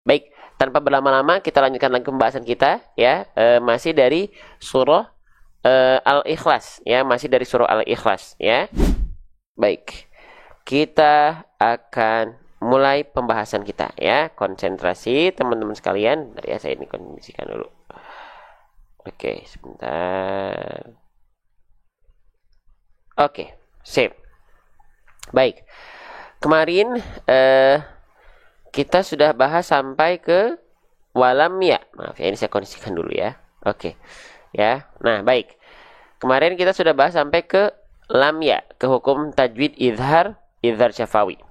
Baik, tanpa berlama-lama kita lanjutkan lagi pembahasan kita ya. Masih dari surah Al-Ikhlas ya, masih dari surah Al-Ikhlas ya. Baik, kita akan mulai pembahasan kita ya. Konsentrasi teman-teman sekalian. Bentar ya, saya ini kondisikan dulu. Oke, sebentar. Oke, sip. Baik, kemarin kita sudah bahas sampai ke walam ya. Maaf ya, ini saya kondisikan dulu ya. Oke. Ya. Nah, baik. Kemarin kita sudah bahas sampai ke lam ya, ke hukum tajwid izhar syafawi.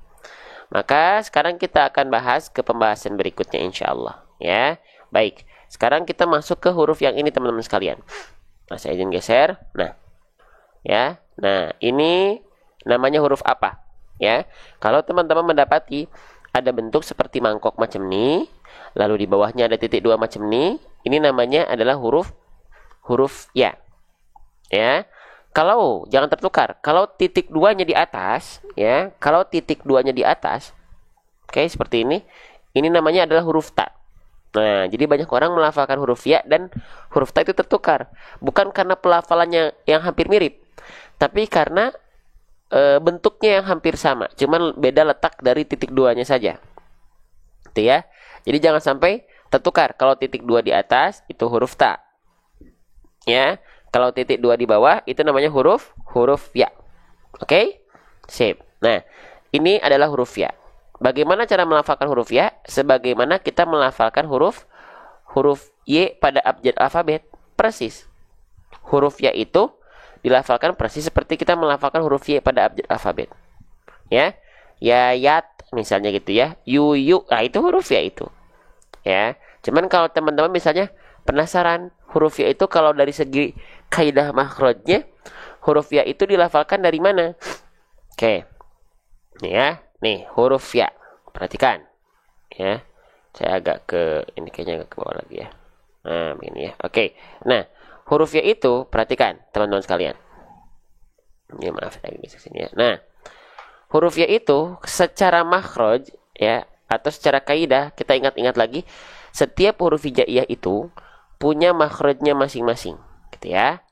Maka sekarang kita akan bahas ke pembahasan berikutnya insyaallah ya. Baik. Sekarang kita masuk ke huruf yang ini teman-teman sekalian. Nah, saya izin geser. Nah. Ya. Nah, ini namanya huruf apa? Ya. Kalau teman-teman mendapati ada bentuk seperti mangkok macam ini, lalu di bawahnya ada titik dua macam ini namanya adalah huruf ya. Ya. Kalau jangan tertukar, kalau titik duanya di atas, ya, kalau titik duanya di atas, oke, seperti ini namanya adalah huruf ta. Nah, jadi banyak orang melafalkan huruf ya dan huruf ta itu tertukar, bukan karena pelafalannya yang hampir mirip, tapi karena bentuknya yang hampir sama, cuman beda letak dari titik duanya saja. Itu ya. Jadi jangan sampai tertukar. Kalau titik dua di atas itu huruf ta. Ya. Kalau titik dua di bawah itu namanya huruf ya. Oke? Sip. Nah, ini adalah huruf ya. Bagaimana cara melafalkan huruf ya? Sebagaimana kita melafalkan huruf Y pada abjad alfabet. Persis. Huruf ya itu dilafalkan persis seperti kita melafalkan huruf Y pada abjad alfabet. Ya. Yat misalnya gitu ya. Yu. Nah, itu huruf ya itu. Ya. Cuman kalau teman-teman misalnya penasaran huruf ya itu kalau dari segi kaidah makhrajnya, huruf ya itu dilafalkan dari mana? Oke. Nih ya. Nih, huruf ya. Perhatikan. Ya. Saya agak ke ini kayaknya agak ke bawah lagi ya. Nah, begini ya. Oke. Nah, huruf ya itu, perhatikan teman-teman sekalian. Ya maaf, lagi ke sini ya. Nah, huruf ya itu secara makhraj ya atau secara kaidah, kita ingat-ingat lagi, setiap huruf hijaiyah itu punya makhrajnya masing-masing, gitu ya.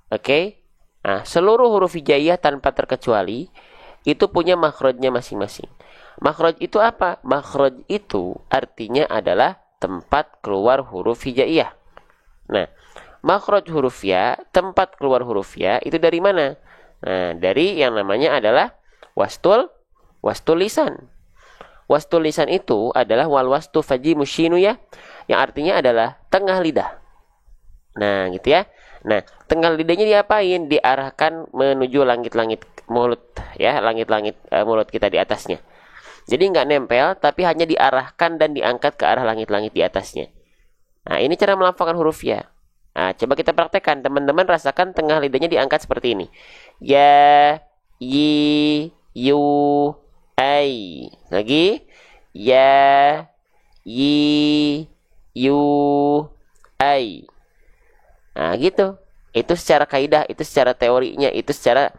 Oke. Nah, seluruh huruf hijaiyah tanpa terkecuali itu punya makhrajnya masing-masing. Makhraj itu apa? Makhraj itu artinya adalah tempat keluar huruf hijaiyah. Nah, makhraj huruf ya, tempat keluar huruf ya, itu dari mana? Nah, dari yang namanya adalah wastul lisan. Wastul lisan itu adalah wal wastu faji musyinu ya, yang artinya adalah tengah lidah. Nah, gitu ya. Nah, tengah lidahnya diapain? Diarahkan menuju langit-langit mulut ya, langit-langit mulut kita di atasnya. Jadi nggak nempel, tapi hanya diarahkan dan diangkat ke arah langit-langit di atasnya. Nah, ini cara melafalkan huruf ya. Nah, coba kita praktekkan. Teman-teman rasakan tengah lidahnya diangkat seperti ini. Ya, yi, yu, ai. Lagi. Ya, yi, yu, ai. Nah, gitu. Itu secara kaidah, itu secara teorinya, itu secara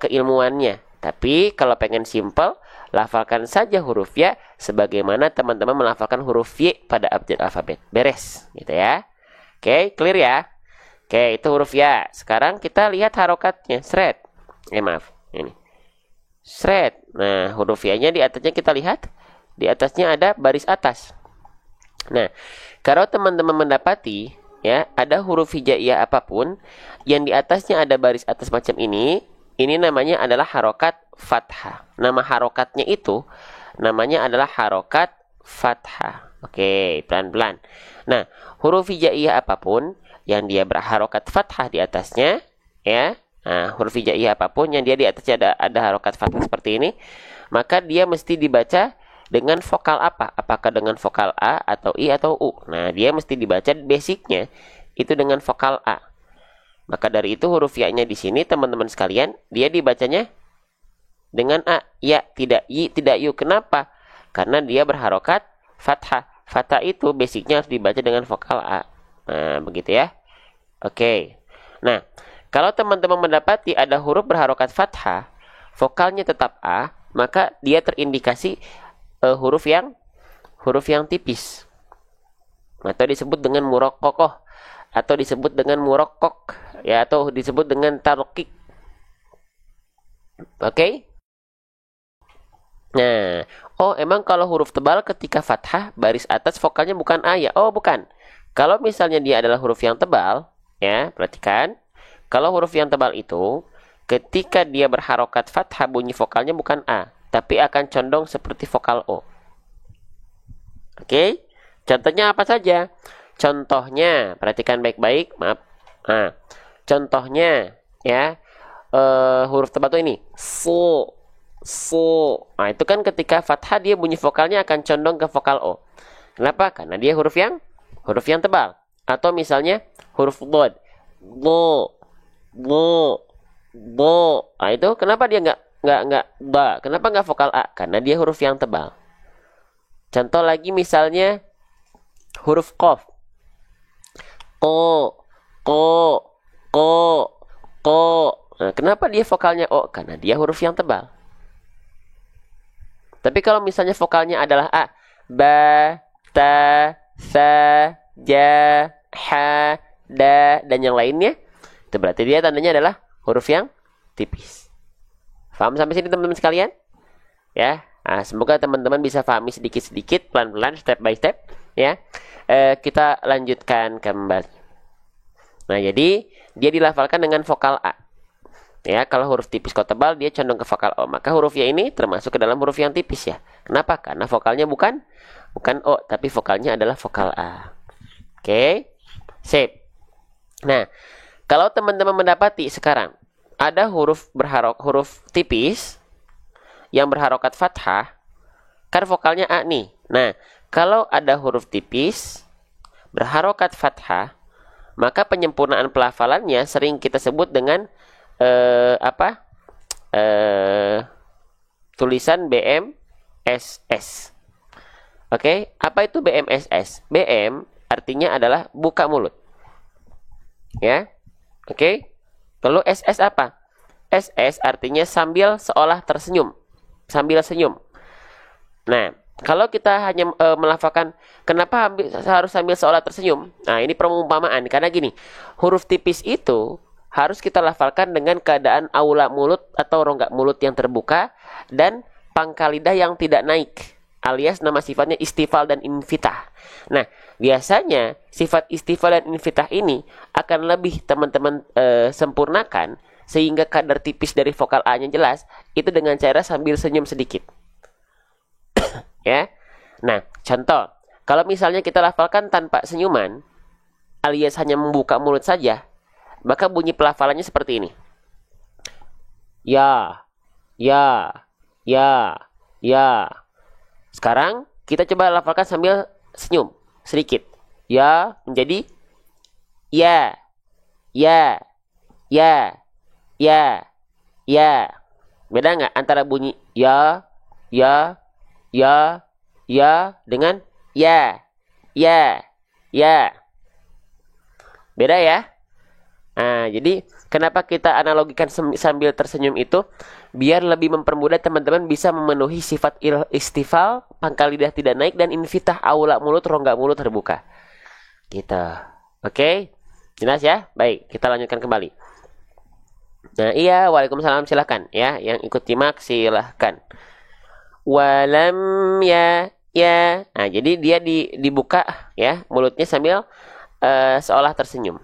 keilmuannya. Tapi kalau pengen simple, lafalkan saja huruf ya sebagaimana teman-teman melafalkan huruf Y pada abjad alfabet. Beres, gitu ya. Oke, clear ya? Oke, itu huruf ya. Sekarang kita lihat harokatnya. Sret. Maaf. Ini. Sret. Nah, huruf ya-nya di atasnya kita lihat. Di atasnya ada baris atas. Nah, kalau teman-teman mendapati ya, ada huruf hijaiyah apapun yang di atasnya ada baris atas macam ini namanya adalah harokat fathah. Nama harokatnya itu namanya adalah harokat fathah. Oke, pelan-pelan. Nah, huruf hijaiyah apapun yang dia berharokat fathah di atasnya, ya. Nah, huruf hijaiyah apapun yang dia di atasnya ada harokat fathah seperti ini, maka dia mesti dibaca dengan vokal apa? Apakah dengan vokal A atau I atau U? Nah, dia mesti dibaca basicnya itu dengan vokal A. Maka dari itu huruf ya-nya di sini teman-teman sekalian, dia dibacanya dengan A. Ya, tidak I, tidak Yu. Kenapa? Karena dia berharokat fathah. Fathah itu basicnya harus dibaca dengan vokal A. Nah, begitu ya. Oke. Nah, kalau teman-teman mendapati ada huruf berharokat fathah, vokalnya tetap A, maka dia terindikasi huruf huruf yang tipis. Atau disebut dengan muraqqaqah, atau disebut dengan muraqqaq, ya, atau disebut dengan tarqiq. Oke? Nah, oh emang kalau huruf tebal ketika fathah baris atas vokalnya bukan A ya? Oh bukan. Kalau misalnya dia adalah huruf yang tebal, ya perhatikan. Kalau huruf yang tebal itu ketika dia berharokat fathah bunyi vokalnya bukan A, tapi akan condong seperti vokal O. Oke? Contohnya apa saja? Contohnya, perhatikan baik-baik, maaf. Nah, contohnya ya huruf tebal itu ini, fu. Nah, itu kan ketika fathah dia bunyi vokalnya akan condong ke vokal O. Kenapa? Karena dia huruf yang tebal. Atau misalnya huruf dhad. Bo. Nah, itu kenapa dia nggak ba? Kenapa nggak vokal A? Karena dia huruf yang tebal. Contoh lagi misalnya huruf qaf. Ko. Nah, kenapa dia vokalnya O? Karena dia huruf yang tebal. Tapi kalau misalnya vokalnya adalah A, ba, ta, sa, ja, ha, da, dan yang lainnya, itu berarti dia tandanya adalah huruf yang tipis. Paham sampai sini teman-teman sekalian? Ya, nah, semoga teman-teman bisa pahami sedikit-sedikit, pelan-pelan, step by step. Ya, kita lanjutkan kembali. Nah, jadi dia dilafalkan dengan vokal A. Ya, kalau huruf tipis kok tebal dia condong ke vokal O. Maka hurufnya ini termasuk ke dalam huruf yang tipis ya. Kenapa? Karena vokalnya bukan O, tapi vokalnya adalah vokal A. Oke. Sip. Nah, kalau teman-teman mendapati sekarang ada huruf tipis yang berharokat fathah, kan vokalnya A nih. Nah, kalau ada huruf tipis berharokat fathah, maka penyempurnaan pelafalannya sering kita sebut dengan tulisan BMSS. Oke, apa itu BMSS? BM artinya adalah buka mulut. Ya. Oke. Lalu SS apa? SS artinya sambil seolah tersenyum, sambil senyum. Nah, kalau kita hanya melafalkan kenapa harus sambil seolah tersenyum? Nah, ini perumpamaan karena gini, huruf tipis itu harus kita lafalkan dengan keadaan aula mulut atau rongga mulut yang terbuka dan pangkal lidah yang tidak naik, alias nama sifatnya istifal dan infitah. Nah, biasanya sifat istifal dan infitah ini akan lebih teman-teman sempurnakan sehingga kadar tipis dari vokal A-nya jelas, itu dengan cara sambil senyum sedikit. Ya. Nah, contoh, kalau misalnya kita lafalkan tanpa senyuman, alias hanya membuka mulut saja, maka bunyi pelafalannya seperti ini. Ya. Sekarang kita coba lafalkan sambil senyum sedikit. Ya menjadi ya. Beda nggak antara bunyi ya dengan ya. Beda ya? Nah, jadi kenapa kita analogikan sambil tersenyum itu? Biar lebih mempermudah teman-teman bisa memenuhi sifat istifal, pangkal lidah tidak naik, dan infitah aula mulut, rongga mulut terbuka. Gitu. Oke? Jelas ya? Baik, kita lanjutkan kembali. Nah, iya, waalaikumsalam, silahkan. Ya, yang ikut simak silahkan. Walam ya. Nah, jadi dia dibuka ya, mulutnya sambil seolah tersenyum.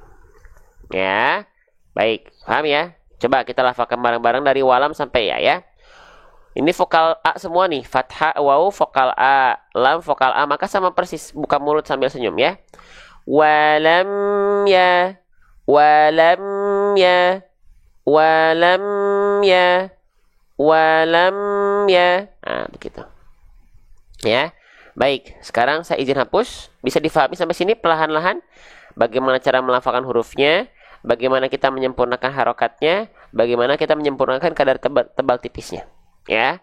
Ya, baik, paham ya? Coba kita lafalkan bareng-bareng dari walam sampai ya. Ini vokal A semua nih, fathah, waw, vokal A, lam, vokal A, maka sama persis, buka mulut sambil senyum ya. Walam ya. Nah, begitu. Ya, baik, sekarang saya izin hapus. Bisa difahami sampai sini perlahan-lahan bagaimana cara melafalkan hurufnya, bagaimana kita menyempurnakan harokatnya, bagaimana kita menyempurnakan kadar tebal tipisnya. Ya,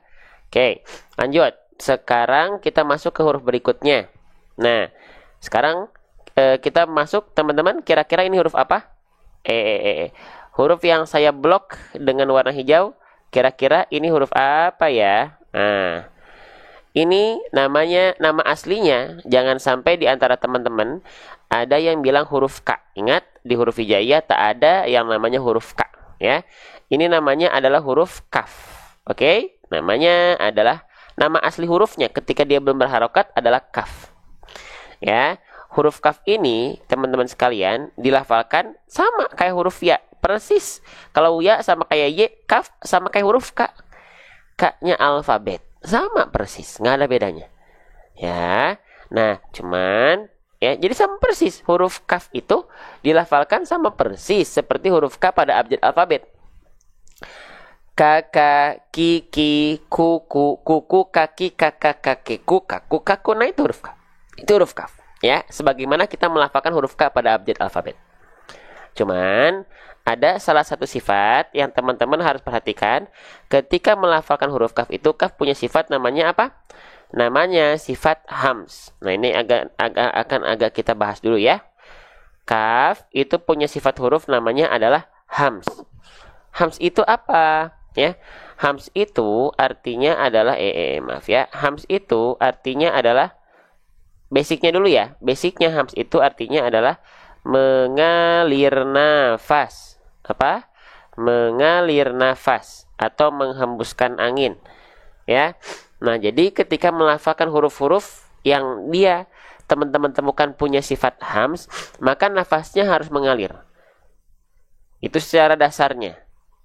oke, lanjut. Sekarang kita masuk ke huruf berikutnya. Nah, sekarang kita masuk, teman-teman, kira-kira ini huruf apa? Huruf yang saya blok dengan warna hijau, kira-kira ini huruf apa ya? Nah, Ini namanya, nama aslinya, jangan sampai di antara teman-teman ada yang bilang huruf K. Ingat, di huruf hijaiyah tak ada yang namanya huruf K. Ya, ini namanya adalah huruf kaf. Oke, namanya adalah, nama asli hurufnya ketika dia belum berharokat adalah kaf. Ya, huruf kaf ini teman-teman sekalian dilafalkan sama kayak huruf ya, persis. Kalau ya sama kayak y, kaf sama kayak huruf K. K-nya alfabet. Sama persis, nggak ada bedanya. Ya, nah cuman ya, jadi sama persis. Huruf kaf itu dilafalkan sama persis seperti huruf K pada abjad alfabet. Kakak, kiki, kuku, kuku, kaki, kakak, kakiku, kaku, kaku. Nah itu huruf K. Itu huruf kaf. Ya, sebagaimana kita melafalkan huruf K pada abjad alfabet. Cuman ada salah satu sifat yang teman-teman harus perhatikan ketika melafalkan huruf kaf itu. Kaf punya sifat namanya apa? Namanya sifat hams. Nah, ini akan agak kita bahas dulu ya. Kaf itu punya sifat huruf namanya adalah hams. Hams itu apa? Ya, hams itu artinya adalah maaf ya. Hams itu artinya adalah, basicnya dulu ya. Basicnya hams itu artinya adalah mengalir nafas. Apa? Mengalir nafas atau menghembuskan angin. Ya. Nah, jadi ketika melafalkan huruf-huruf yang dia teman-teman temukan punya sifat hams, maka nafasnya harus mengalir. Itu secara dasarnya.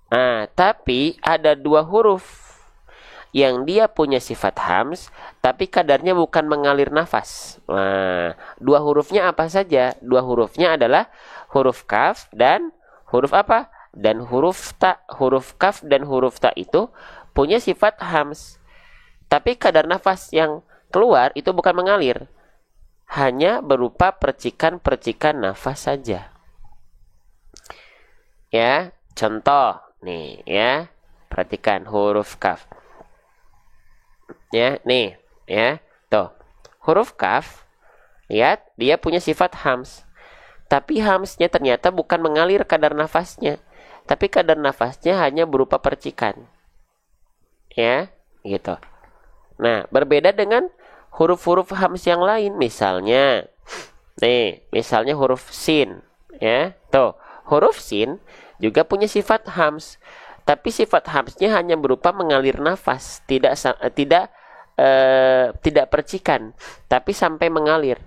Nah, tapi ada dua huruf yang dia punya sifat hams, tapi kadarnya bukan mengalir nafas. Nah, dua hurufnya apa saja? Dua hurufnya adalah huruf kaf dan huruf apa? Dan huruf ta. Huruf kaf dan huruf ta itu punya sifat hams. Tapi kadar nafas yang keluar itu bukan mengalir. Hanya berupa percikan-percikan nafas saja. Ya, contoh nih ya. Perhatikan huruf kaf. Ya, nih ya. Tuh. Huruf kaf, lihat dia punya sifat hams. Tapi hamsnya ternyata bukan mengalir kadar nafasnya, tapi kadar nafasnya hanya berupa percikan. Ya, gitu. Nah, berbeda dengan huruf-huruf hams yang lain. Misalnya, nih, misalnya huruf sin. Ya, tuh. Huruf sin juga punya sifat hams. Tapi sifat hamsnya hanya berupa mengalir nafas. Tidak percikan. Tapi sampai mengalir.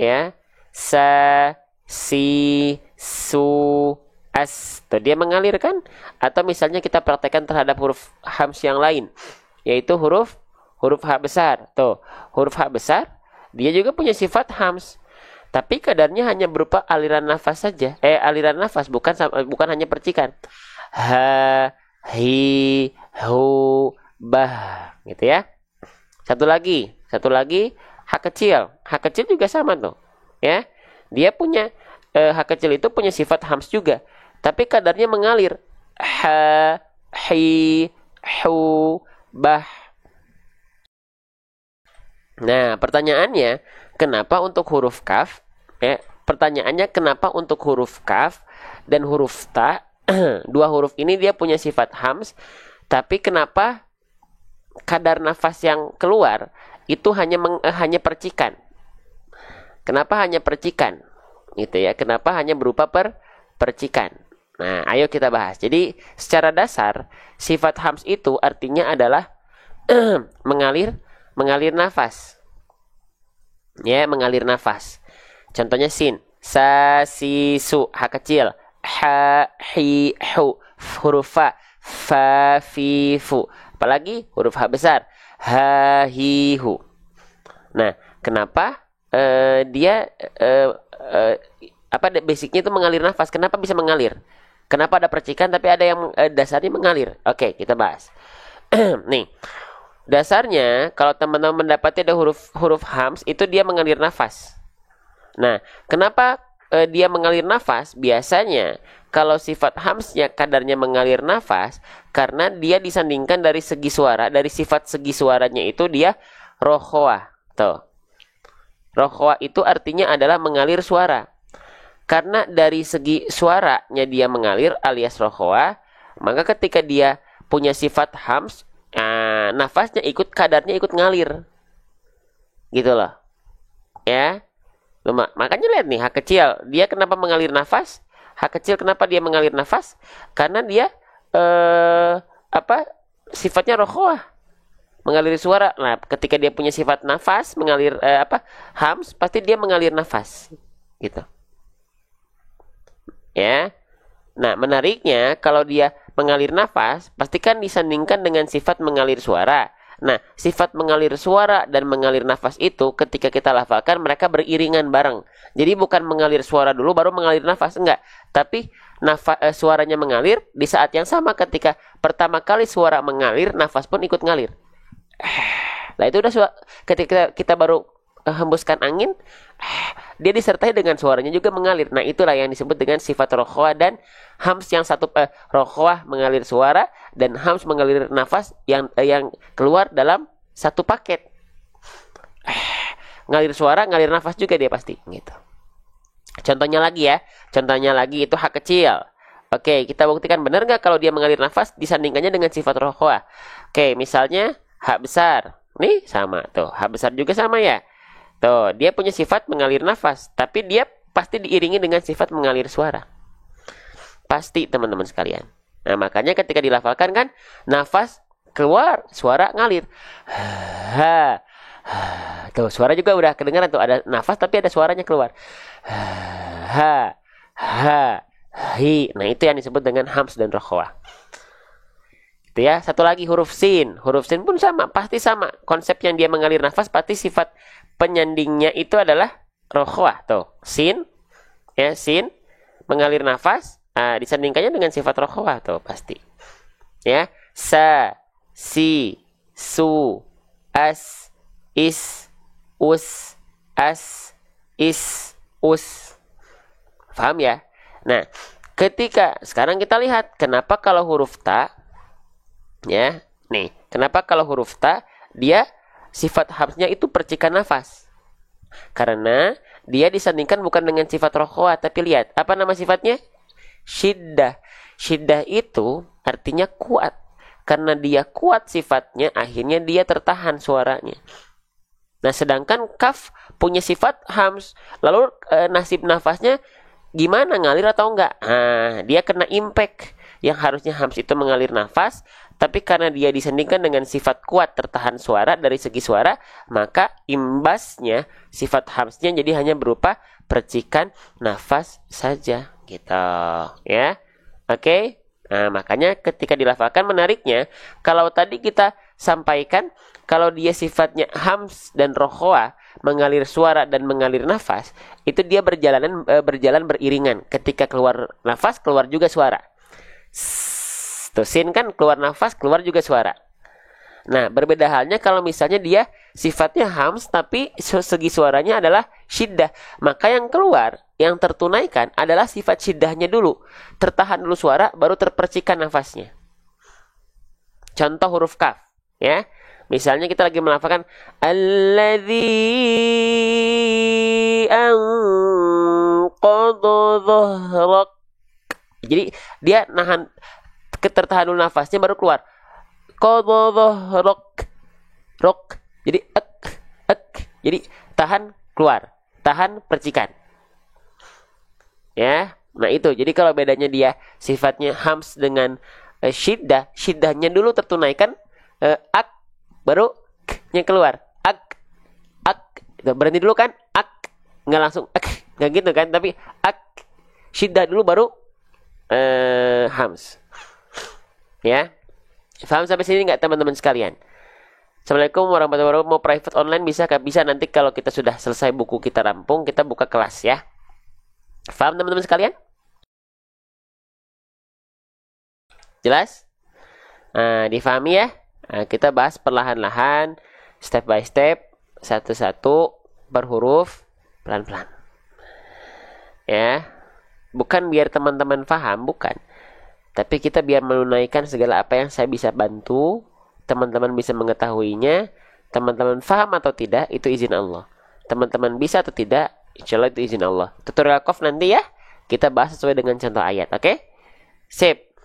Ya. Sa, si, su, as. Tuh, dia mengalir kan? Atau misalnya kita praktekkan terhadap huruf hams yang lain, yaitu huruf H besar. Tuh, huruf H besar dia juga punya sifat hams. Tapi kadarnya hanya berupa aliran nafas saja. Aliran nafas, bukan hanya percikan. Ha, hi, hu, bah, gitu ya. Satu lagi H kecil. H kecil juga sama tuh. Ya. Dia punya H kecil itu punya sifat hams juga. Tapi kadarnya mengalir. Ha, hi, hu, bah. Nah, pertanyaannya, kenapa untuk huruf kaf? Pertanyaannya, kenapa untuk huruf kaf dan huruf ta, dua huruf ini dia punya sifat hams, tapi kenapa kadar nafas yang keluar itu hanya percikan? Kenapa hanya percikan? Gitu ya. Kenapa hanya berupa percikan? Nah, ayo kita bahas. Jadi, secara dasar, sifat hams itu artinya adalah mengalir nafas. Ya, mengalir nafas. Contohnya sin, sa, si, su, H kecil, ha, hi, hu, huruf fa, fi, fu. Apalagi huruf H besar, ha, hi, hu. Nah, kenapa dia basicnya itu mengalir nafas? Kenapa bisa mengalir? Kenapa ada percikan tapi ada yang dasarnya mengalir? Oke, kita bahas. Nih. Dasarnya, kalau teman-teman mendapati ada huruf hams, itu dia mengalir nafas. Nah, kenapa dia mengalir nafas? Biasanya, kalau sifat hamsnya kadarnya mengalir nafas, karena dia disandingkan dari segi suara, dari sifat segi suaranya itu dia rokhwa. Tuh. Rokhwa itu artinya adalah mengalir suara. Karena dari segi suaranya dia mengalir alias rokhwa, maka ketika dia punya sifat hams, nafasnya kadarnya ikut ngalir. Gitu loh. Ya. Makanya lihat nih, H kecil, dia kenapa mengalir nafas? H kecil kenapa dia mengalir nafas? Karena dia sifatnya rokhawah, mengalir suara. Nah, ketika dia punya sifat nafas, mengalir hams, pasti dia mengalir nafas. Gitu. Ya. Nah, menariknya kalau dia mengalir nafas, pastikan disandingkan dengan sifat mengalir suara. Nah, sifat mengalir suara dan mengalir nafas itu ketika kita lafalkan mereka beriringan bareng. Jadi bukan mengalir suara dulu baru mengalir nafas, enggak. Tapi suaranya mengalir di saat yang sama ketika pertama kali suara mengalir, nafas pun ikut ngalir. Nah, itu udah ketika kita baru hembuskan angin, dia disertai dengan suaranya juga mengalir. Nah, itulah yang disebut dengan sifat rokhawah dan hams yang satu rokhawah mengalir suara dan hams mengalir nafas yang keluar dalam satu paket. Ngalir suara, ngalir nafas juga dia pasti gitu. Contohnya lagi ya. Contohnya lagi itu H kecil. Oke, kita buktikan benar nggak kalau dia mengalir nafas disandingkannya dengan sifat rokhawah. Oke, misalnya H besar. Nih sama tuh. H besar juga sama ya. Tuh, dia punya sifat mengalir nafas, tapi dia pasti diiringi dengan sifat mengalir suara. Pasti, teman-teman sekalian. Nah, makanya ketika dilafalkan kan, nafas keluar, suara ngalir. Ha. Tuh, suara juga udah kedengaran tuh, ada nafas tapi ada suaranya keluar. Ha. Ha. Hi. Nah, itu yang disebut dengan hams dan rokhawah. Itu ya. Satu lagi huruf sin. Huruf sin pun sama, pasti sama. Konsep yang dia mengalir nafas pasti sifat penyandingnya itu adalah rokhawah. Tuh, sin, ya, sin mengalir nafas, disandingkannya dengan sifat rokhawah tuh pasti. Ya, sa, si, su, as, is, us, as, is, us. Paham ya? Nah, ketika sekarang kita lihat kenapa kalau huruf ta, ya, nih, kenapa kalau huruf ta dia sifat hamsnya itu percikan nafas. Karena dia disandingkan bukan dengan sifat rokhawah, tapi lihat, apa nama sifatnya? Syiddah. Syiddah itu artinya kuat. Karena dia kuat sifatnya, akhirnya dia tertahan suaranya. Nah, sedangkan kaf punya sifat hams. Lalu nasib nafasnya gimana? Ngalir atau enggak? Nah, dia kena impact. Yang harusnya hams itu mengalir nafas, tapi karena dia disandingkan dengan sifat kuat tertahan suara dari segi suara, maka imbasnya sifat hamsnya jadi hanya berupa percikan nafas saja gitu ya. Oke. Nah, makanya ketika dilafalkan menariknya, kalau tadi kita sampaikan kalau dia sifatnya hams dan rokhawah, mengalir suara dan mengalir nafas, itu dia berjalan beriringan. Ketika keluar nafas, keluar juga suara. Tuh, sin kan keluar nafas, keluar juga suara. Nah, berbeda halnya kalau misalnya dia sifatnya hams tapi segi suaranya adalah syiddah. Maka yang keluar, yang tertunaikan adalah sifat syiddahnya dulu. Tertahan dulu suara, baru terpercikan nafasnya. Contoh huruf kaf, ya. Misalnya kita lagi melafalkan alladzi anqadha dhahrak. Jadi dia nahan, tertahan dulu nafasnya baru keluar. Qadha rok. Jadi jadi tahan keluar, tahan percikan. Ya. Nah, itu. Jadi kalau bedanya dia sifatnya hams dengan syiddah, syiddahnya dulu tertunaikan, ak baru nya keluar. Ak. Berhenti dulu kan? Ak. Enggak langsung ak. Enggak gitu kan, tapi ak. Syiddah dulu baru hams. Ya. Paham sampai sini nggak teman-teman sekalian? Assalamualaikum warahmatullahi wabarakatuh. Mau private online bisa nanti kalau kita sudah selesai buku kita rampung, kita buka kelas ya. Paham teman-teman sekalian? Jelas? Difahami ya? Kita bahas perlahan-lahan, step by step, satu-satu, per huruf, pelan-pelan. Ya. Bukan biar teman-teman paham, bukan. Tapi kita biar menunaikan segala apa yang saya bisa bantu, teman-teman bisa mengetahuinya, teman-teman paham atau tidak, itu izin Allah. Teman-teman bisa atau tidak, insya Allah itu izin Allah. Tutorial Qaf nanti ya, kita bahas sesuai dengan contoh ayat, oke? Sip.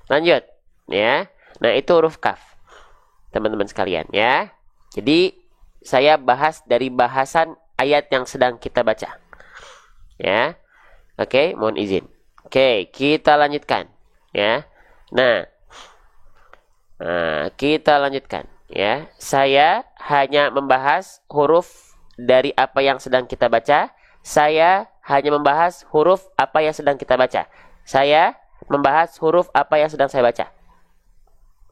Lanjut. Ya. Nah, itu huruf kaf. teman-teman sekalian ya. Jadi saya bahas dari bahasan ayat yang sedang kita baca. Ya. Oke, mohon izin. Oke, kita lanjutkan ya. Nah, kita lanjutkan ya. Saya hanya membahas huruf dari apa yang sedang kita baca. Saya hanya membahas huruf apa yang sedang kita baca. Saya membahas huruf apa yang sedang saya baca.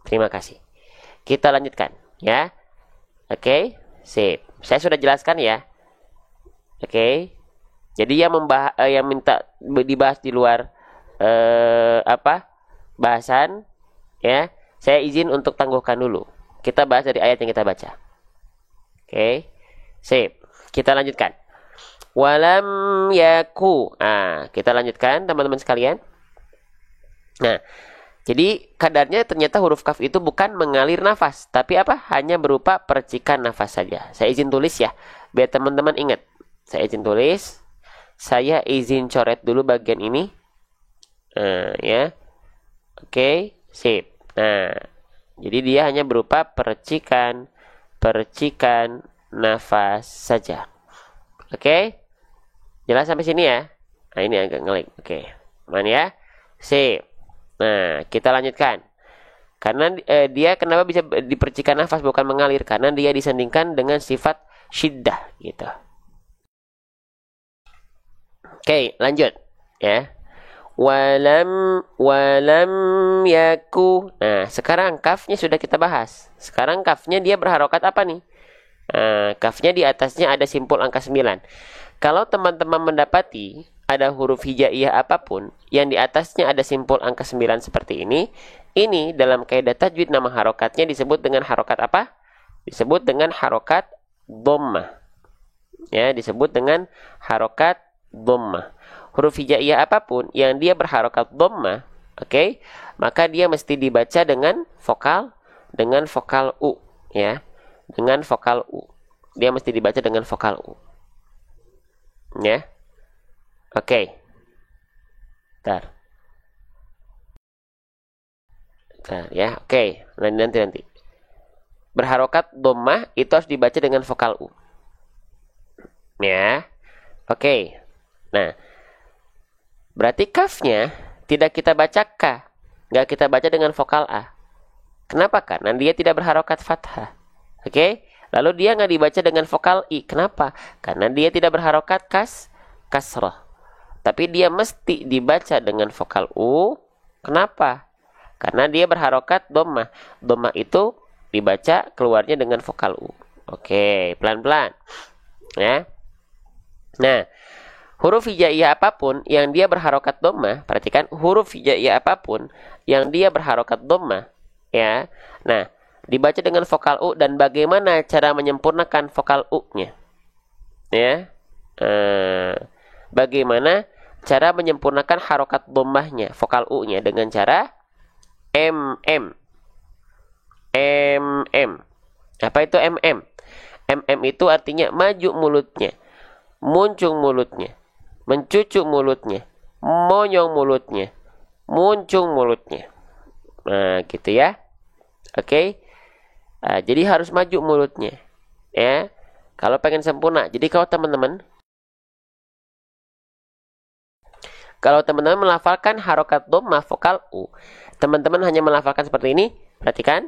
Terima kasih. Kita lanjutkan ya. Oke, sip. Saya sudah jelaskan ya. Oke. Jadi yang minta dibahas di luar bahasan ya, saya izin untuk tangguhkan dulu. Kita bahas dari ayat yang kita baca. Oke. Sip. Kita lanjutkan. Walam yaku. Nah, kita lanjutkan teman-teman sekalian. Nah, jadi kadarnya ternyata huruf kaf itu bukan mengalir nafas, tapi apa? Hanya berupa percikan nafas saja. Saya izin tulis ya, biar teman-teman ingat. Saya izin tulis. Saya izin coret dulu bagian ini. Ya. Oke, sip. Nah, jadi dia hanya berupa percikan nafas saja. Oke? Jelas sampai sini ya? Nah, ini agak ngelik. Oke. Aman ya? Sip. Nah, kita lanjutkan. Karena dia kenapa bisa dipercikan nafas bukan mengalir? Karena dia disandingkan dengan sifat syiddah gitu. Oke, lanjut ya. Walam yaku. Nah, sekarang kafnya sudah kita bahas. Sekarang kafnya dia berharokat apa nih? Kafnya di atasnya ada simpul angka 9. Kalau teman-teman mendapati ada huruf hijaiyah apapun yang di atasnya ada simpul angka 9 seperti ini dalam kaidah tajwid nama harokatnya disebut dengan harokat apa? Disebut dengan harokat dhammah. Ya, disebut dengan harokat dhammah. Huruf hijaiyah apapun yang dia berharokat dhammah, oke, maka dia mesti dibaca dengan vokal U, ya. Dengan vokal U. Dia mesti dibaca dengan vokal U. Ya. Oke. Bentar. Ya, oke. Nanti. Berharokat dhammah itu harus dibaca dengan vokal U. Ya. Oke. Nah, berarti kafnya tidak kita baca K. Nggak kita baca dengan vokal A. Kenapa? Karena dia tidak berharokat fathah. Oke? Lalu dia nggak dibaca dengan vokal I. Kenapa? Karena dia tidak berharokat kasroh. Tapi dia mesti dibaca dengan vokal U. Kenapa? Karena dia berharokat dhammah. Dhammah itu dibaca keluarnya dengan vokal U. Oke, pelan-pelan. Ya. Nah, huruf hijaiyah apapun yang dia berharokat dhammah, perhatikan huruf hijaiyah apapun yang dia berharokat dhammah, ya. Nah, dibaca dengan vokal U dan bagaimana cara menyempurnakan vokal U-nya? Ya. Bagaimana cara menyempurnakan harokat dhammahnya, vokal U-nya dengan cara MM. Apa itu MM? MM itu artinya maju mulutnya, muncung mulutnya, mencucuk mulutnya, monyong mulutnya, muncung mulutnya. Nah, gitu ya. Oke. Jadi harus maju mulutnya. Ya. Kalau pengen sempurna. Jadi kalau teman-teman melafalkan harokat dhammah vokal U, teman-teman hanya melafalkan seperti ini. Perhatikan.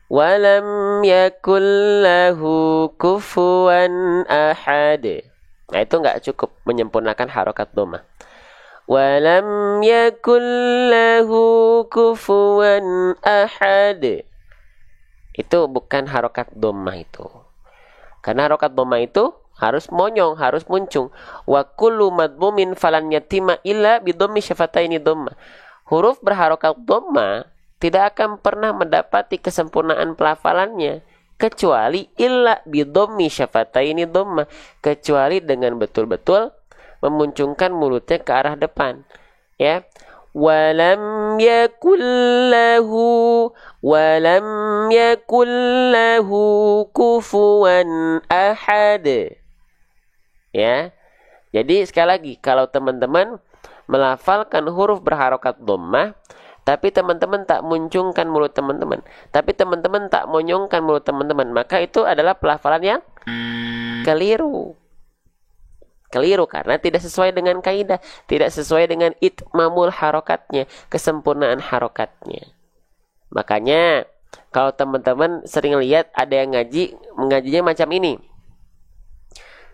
Walam yakul lahu kufuwan ahad. Nah, itu nggak cukup menyempurnakan harokat dhammah. Walam yakul lahu kufuwan ahad. Itu bukan harokat dhammah itu. Karena harokat dhammah itu harus monyong, harus muncung. Wa kullu madmumin falan yatima illa bidhammi syafataini dhammah. Huruf berharokat dhammah tidak akan pernah mendapati kesempurnaan pelafalannya kecuali illa bidhammi syafataini dhammah, kecuali dengan betul-betul memuncungkan mulutnya ke arah depan. Ya. Walam yakul lahu kufuwan ahad. Ya. Jadi sekali lagi, kalau teman-teman melafalkan huruf berharokat dhammah, tapi teman-teman tak muncungkan mulut teman-teman, tapi teman-teman tak monyongkan mulut teman-teman, maka itu adalah pelafalan yang keliru. Keliru karena tidak sesuai dengan kaidah, tidak sesuai dengan itmamul harokatnya, kesempurnaan harokatnya. Makanya kalau teman-teman sering lihat ada yang mengajinya macam ini.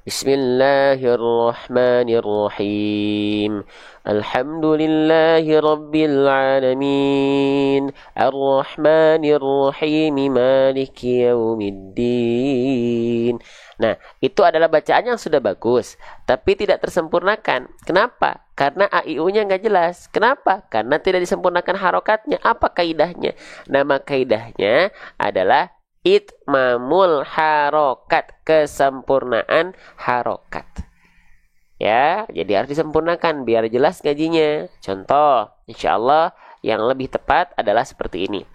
Bismillahirrahmanirrahim. Alhamdulillahi rabbil alamin. Ar-Rahmanir-Rahim. Maliki yaumiddin. Nah, itu adalah bacaan yang sudah bagus, tapi tidak tersempurnakan. Kenapa? Karena AIU-nya nggak jelas. Kenapa? Karena tidak disempurnakan harokatnya. Apa kaidahnya? Nama kaidahnya adalah itmamul harokat, kesempurnaan harokat. Ya, jadi harus disempurnakan biar jelas ngajinya. Contoh, insyaallah yang lebih tepat adalah seperti ini.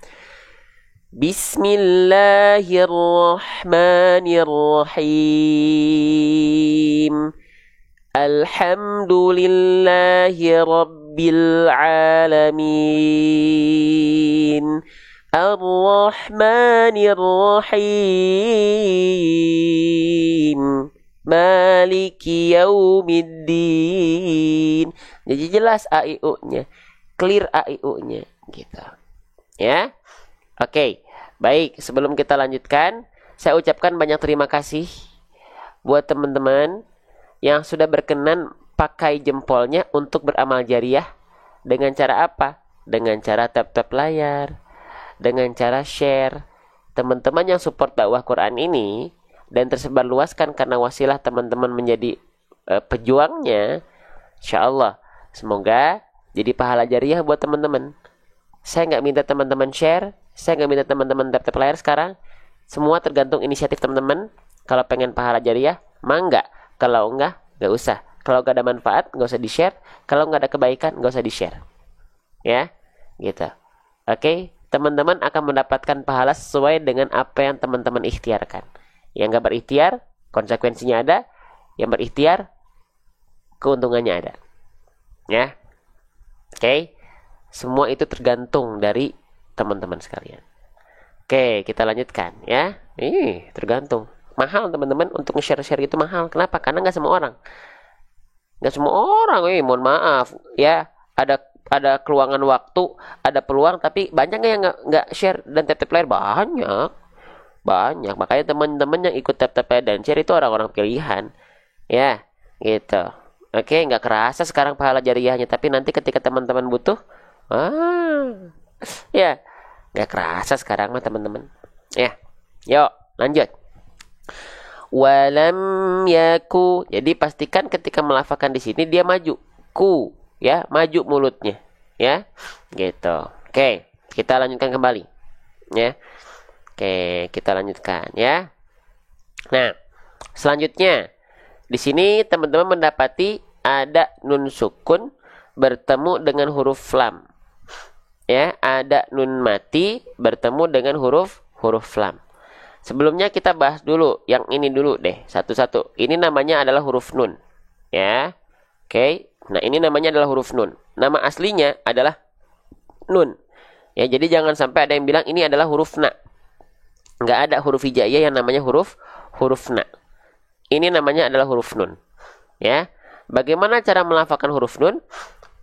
Bismillahirrahmanirrahim. Alhamdulillahi rabbil alamin. Ar-Rahmanir-Rahim. Maliki yaumiddin. Jadi jelas AIU-nya, clear AIU-nya gitu. Ya. Oke. Baik, sebelum kita lanjutkan, saya ucapkan banyak terima kasih buat teman-teman yang sudah berkenan pakai jempolnya untuk beramal jariah. Dengan cara apa? Dengan cara tap-tap layar, dengan cara share. Teman-teman yang support dakwah Quran ini dan tersebar luaskan karena wasilah teman-teman menjadi pejuangnya, insyaallah semoga jadi pahala jariah buat teman-teman. Saya nggak minta teman-teman share, saya nggak minta teman-teman tap-tap layar sekarang. Semua tergantung inisiatif teman-teman. Kalau pengen pahala jariah, mangga. Kalau enggak, nggak usah. Kalau nggak ada manfaat, nggak usah di-share. Kalau nggak ada kebaikan, nggak usah di-share. Ya, gitu. Oke, teman-teman akan mendapatkan pahala sesuai dengan apa yang teman-teman ikhtiarkan. Yang nggak berikhtiar, konsekuensinya ada. Yang berikhtiar, keuntungannya ada. Ya, oke. Semua itu tergantung dari teman-teman sekalian. Oke, kita lanjutkan ya. Tergantung. Mahal teman-teman untuk nge-share itu mahal. Kenapa? Karena nggak semua orang. Nggak semua orang, mohon maaf ya. Ada keluangan waktu, ada peluang, tapi banyak yang nggak share dan tap-tap layar banyak. Makanya teman-teman yang ikut tap-tap layar dan share itu orang-orang pilihan, ya, gitu. Oke, nggak kerasa sekarang pahala jariahnya, tapi nanti ketika teman-teman butuh, ya, nggak kerasa sekarang mah teman-teman. Ya, yuk lanjut. Walam yaku. Jadi pastikan ketika melafalkan di sini dia maju. Ku, ya, maju mulutnya, ya, gitu. Oke, kita lanjutkan kembali, ya. Oke, kita lanjutkan, ya. Nah, selanjutnya di sini teman-teman mendapati ada nun sukun bertemu dengan huruf lam. Ya, ada nun mati bertemu dengan huruf lam. Sebelumnya kita bahas dulu yang ini dulu deh, satu-satu. Ini namanya adalah huruf nun. Ya. Oke. Nah, ini namanya adalah huruf nun. Nama aslinya adalah nun. Ya, jadi jangan sampai ada yang bilang ini adalah huruf na. Nggak ada huruf hijaiyah yang namanya huruf na. Ini namanya adalah huruf nun. Ya. Bagaimana cara melafalkan huruf nun?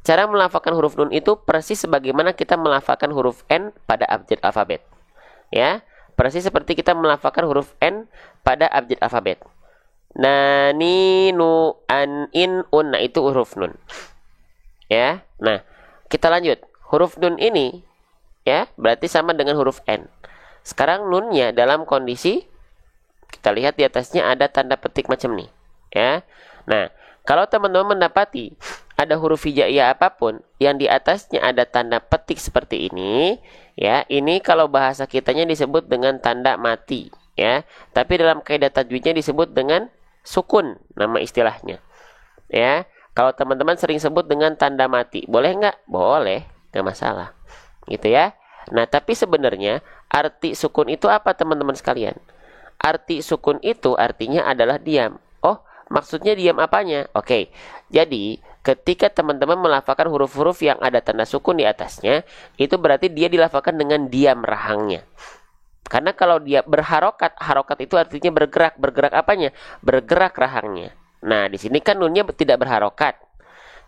Cara melafalkan huruf nun itu persis sebagaimana kita melafalkan huruf N pada abjad alfabet. Ya, persis seperti kita melafalkan huruf N pada abjad alfabet. Nani, nu, an, in, un. Nah, itu huruf nun. Ya, nah, kita lanjut. Huruf nun ini, ya, berarti sama dengan huruf N. Sekarang nunnya dalam kondisi, kita lihat di atasnya ada tanda petik macam ini. Ya, nah, kalau teman-teman mendapati ada huruf hijaiyah apapun yang di atasnya ada tanda petik seperti ini, ya, ini kalau bahasa kitanya disebut dengan tanda mati, ya. Tapi dalam kaidah tajwidnya disebut dengan sukun, nama istilahnya. Ya, kalau teman-teman sering sebut dengan tanda mati, boleh nggak? Boleh, nggak masalah, gitu ya. Nah, tapi sebenarnya arti sukun itu apa teman-teman sekalian? Arti sukun itu artinya adalah diam. Oh, Maksudnya diam apanya? Oke. Jadi, ketika teman-teman melafalkan huruf-huruf yang ada tanda sukun di atasnya, itu berarti dia dilafalkan dengan diam rahangnya. Karena kalau dia berharokat, harokat itu artinya bergerak. Bergerak apanya? Bergerak rahangnya. Nah, di sini kan nunnya tidak berharokat.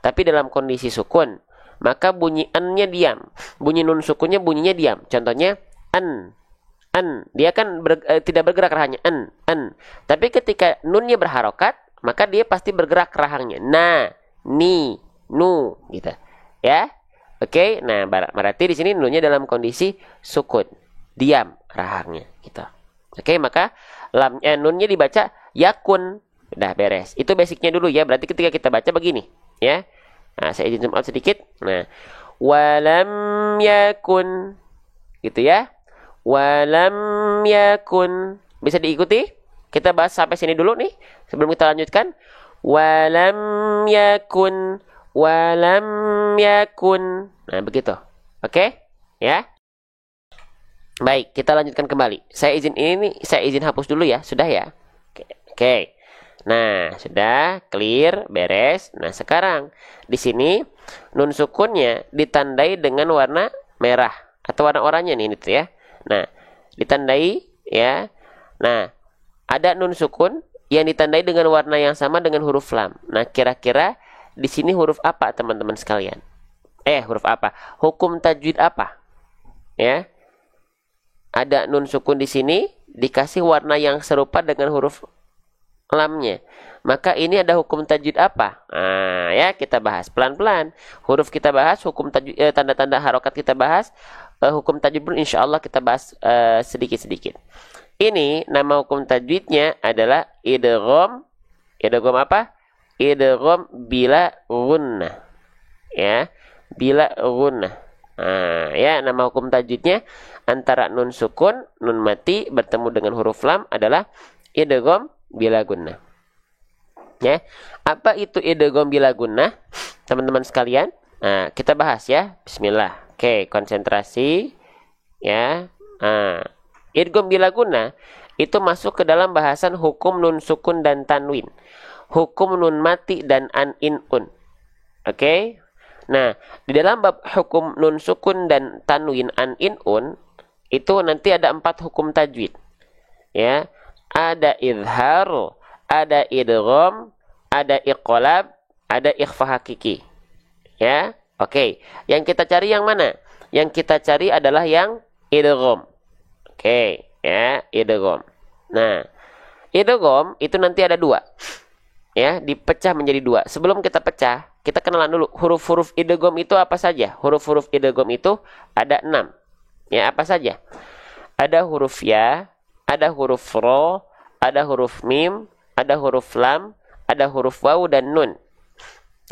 Tapi dalam kondisi sukun, maka bunyi an-nya diam. Bunyi nun sukunnya bunyinya diam. Contohnya, an. Dia kan tidak bergerak rahangnya. An. Tapi ketika nunnya berharokat, maka dia pasti bergerak rahangnya. Na, ni, nu, gitu. Ya. Oke, nah berarti di sini nunnya dalam kondisi sukun. Diam rahangnya, gitu. Oke, maka nunnya dibaca yakun. Udah beres. Itu basicnya dulu ya. Berarti ketika kita baca begini, ya. Nah, saya izin zoom out sedikit. Nah, walam yakun, gitu ya. Walam yakun. Bisa diikuti? Kita bahas sampai sini dulu nih sebelum kita lanjutkan. Walam yakun, walam yakun. Nah, begitu. Oke? Ya. Baik, kita lanjutkan kembali. Saya izin hapus dulu ya. Sudah ya? Oke. Nah, sudah clear, beres. Nah, sekarang di sini nun sukunnya ditandai dengan warna merah atau warna oranye nih itu ya. Nah, ditandai ya. Nah, ada nun sukun yang ditandai dengan warna yang sama dengan huruf lam. Nah, kira-kira di sini huruf apa teman-teman sekalian? Huruf apa? Hukum tajwid apa? Ya. Ada nun sukun di sini dikasih warna yang serupa dengan huruf lamnya. Maka ini ada hukum tajwid apa? Nah, ya kita bahas pelan-pelan. Huruf kita bahas, hukum tajwid, tanda-tanda harokat kita bahas, hukum tajwid pun insya Allah kita bahas sedikit-sedikit. Ini nama hukum tajwidnya adalah idgham. Idgham apa? Idgham bila gunnah. Ya, bila gunnah. Nah, ya nama hukum tajwidnya antara nun sukun, nun mati bertemu dengan huruf lam adalah idgham bila gunnah. Ya, apa itu idgham bila gunnah, teman-teman sekalian? Nah, kita bahas ya. Bismillah. Oke, konsentrasi. Ya. Nah, idgham bila gunnah itu masuk ke dalam bahasan hukum nun sukun dan tanwin, hukum nun mati dan an in un. Oke. Nah, di dalam bab hukum nun sukun dan tanwin an in un itu nanti ada 4 hukum tajwid. Ya. Ada izhar, ada idgham, ada iqlab, ada ikhfa hakiki. Ya, oke. Yang kita cari yang mana? Yang kita cari adalah yang idgham. Oke, ya, idgham. Nah, idgham itu nanti ada 2. Ya, dipecah menjadi 2. Sebelum kita pecah, kita kenalan dulu huruf-huruf idgham itu apa saja. Huruf-huruf idgham itu ada 6. Ya, apa saja? Ada huruf ya, ada huruf ro, ada huruf mim, ada huruf lam, ada huruf waw dan nun.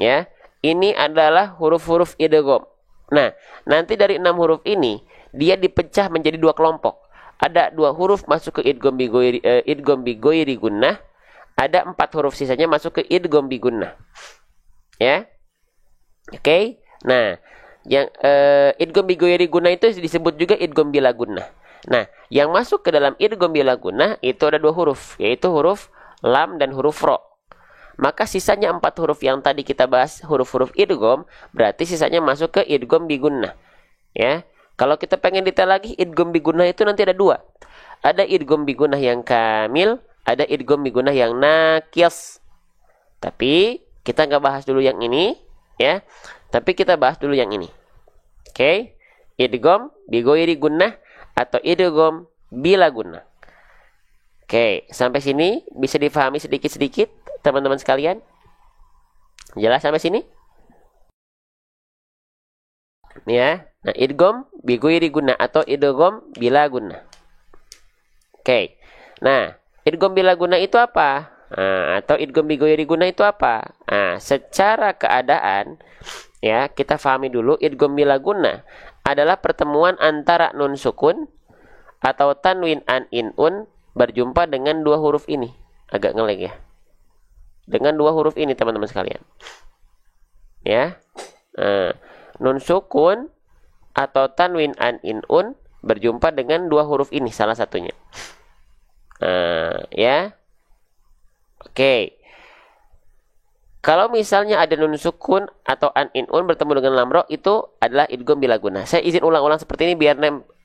Ya, ini adalah huruf-huruf idgham. Nah, nanti dari 6 huruf ini dia dipecah menjadi 2 kelompok. Ada 2 huruf masuk ke idgham bi ghairi gunnah, ada 4 huruf sisanya masuk ke idgham bi gunnah. Ya. Oke. Nah, yang idgham bi ghairi gunnah itu disebut juga idgham bila gunnah. Nah, yang masuk ke dalam idgham bila gunnah itu ada 2 huruf, yaitu huruf lam dan huruf ro. Maka sisanya 4 huruf yang tadi kita bahas huruf-huruf idgham, berarti sisanya masuk ke idgham bi gunnah. Ya. Kalau kita pengen detail lagi, idgham bi gunnah itu nanti ada 2. Ada idgham bi gunnah yang kamil, ada idgham bi gunnah yang naqis. Tapi kita nggak bahas dulu yang ini, ya. Tapi kita bahas dulu yang ini. Oke. Idgham bi ghairi gunnah atau idgham bila gunnah. Oke, sampai sini bisa difahami sedikit-sedikit teman-teman sekalian? Jelas sampai sini? Ya. Nah, idgham bi ghairi gunnah atau idgham bila gunnah. Oke. Nah, idgham bila gunnah itu apa? Nah, atau idgham bi ghairi gunnah itu apa? Nah, secara keadaan ya, kita pahami dulu idgham bila gunnah adalah pertemuan antara nun sukun atau tanwin an in un berjumpa dengan 2 huruf ini. Agak ngelag ya. Dengan 2 huruf ini teman-teman sekalian. Ya. Nun sukun atau tanwin an in un berjumpa dengan 2 huruf ini salah satunya. Ya. Oke. Kalau misalnya ada nun sukun atau an inun bertemu dengan lam ro, itu adalah idgham bila gunnah. Saya izin ulang-ulang seperti ini biar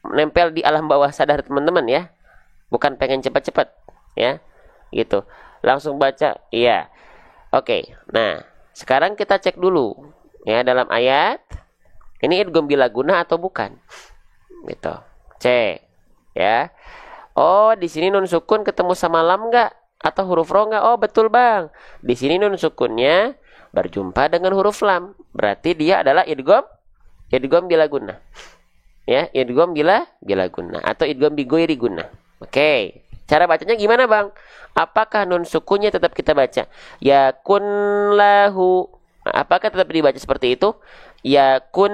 nempel di alam bawah sadar teman-teman ya. Bukan pengen cepat-cepat ya. Gitu. Langsung baca. Iya. Oke. Nah, sekarang kita cek dulu ya dalam ayat ini idgham bila gunnah atau bukan. Gitu. Cek ya. Oh, di sini nun sukun ketemu sama lam enggak? Atau huruf ro enggak? Oh, betul Bang. Di sini nun sukunnya berjumpa dengan huruf lam. Berarti dia adalah idgham bila gunnah. Ya, idgham bila gunnah atau idgham bi ghairi gunnah. Oke. Cara bacanya gimana, Bang? Apakah nun sukunnya tetap kita baca yakun lahu? Apakah tetap dibaca seperti itu? Yakun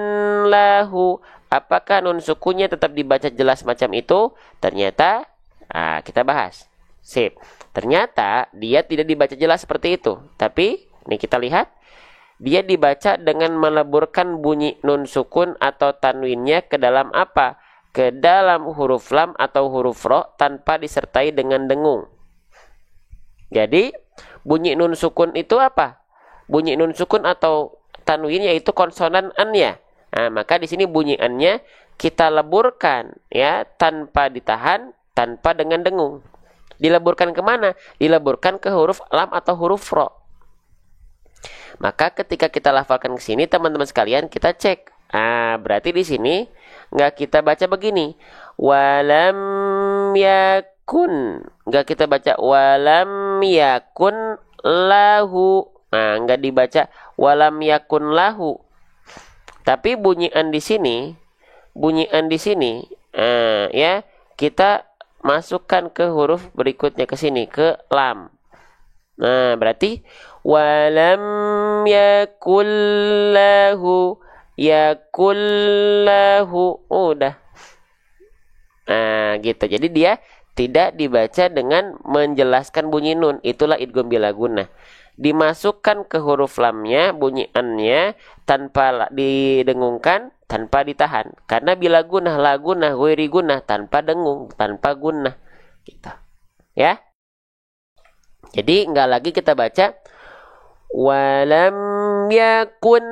lahu. Apakah nun sukunnya tetap dibaca jelas macam itu? Ternyata kita bahas. Sip. Ternyata dia tidak dibaca jelas seperti itu. Tapi, nih kita lihat. Dia dibaca dengan meleburkan bunyi nun sukun atau tanwinnya ke dalam apa? Ke dalam huruf lam atau huruf ro tanpa disertai dengan dengung. Jadi, bunyi nun sukun itu apa? Bunyi nun sukun atau tanwin yaitu konsonan an-nya. Nah, maka di sini bunyi an-nya kita leburkan ya tanpa ditahan, tanpa dengan dengung. Dileburkan kemana? Dileburkan ke huruf lam atau huruf ro. Maka ketika kita lafalkan ke sini, teman-teman sekalian, kita cek. Berarti di sini nggak kita baca begini. Walam yakun. Nggak kita baca walam yakun lahu. Nggak dibaca walam yakun lahu. Tapi bunyian di sini, ya kita masukkan ke huruf berikutnya ke sini, ke lam. Nah, berarti walam yakullahu udah. Nah, gitu. Jadi dia tidak dibaca dengan menjelaskan bunyi nun. Itulah idgham bila gunnah. Dimasukkan ke huruf lamnya, bunyiannya tanpa didengungkan, tanpa ditahan. Karena bila gunnah, la gunnah, ghairi gunnah, tanpa dengung, tanpa gunnah. Gitu. Ya. Jadi enggak lagi kita baca walam yakun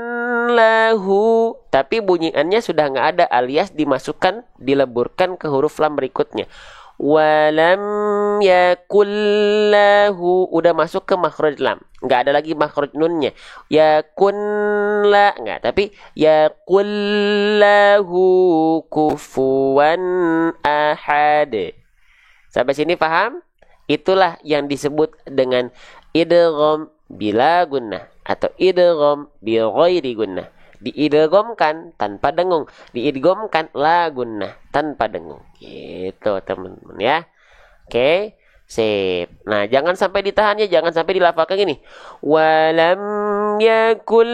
lahu, tapi bunyiannya sudah enggak ada alias dimasukkan, dileburkan ke huruf lam berikutnya. Walam yakul lahu, udah masuk ke makhraj lam, nggak ada lagi makhraj nunnya. Yakun la, nggak, tapi yakul lahu kufuwan ahad. Sampai sini paham? Itulah yang disebut dengan idgham bila gunnah atau idgham bi ghairi gunnah. Diidghamkan tanpa dengung, diidghamkan la gunnah tanpa dengung. Gitu teman-teman ya. Oke, sip. Nah, jangan sampai ditahan ya, jangan sampai dilafalkan gini. Walam yakul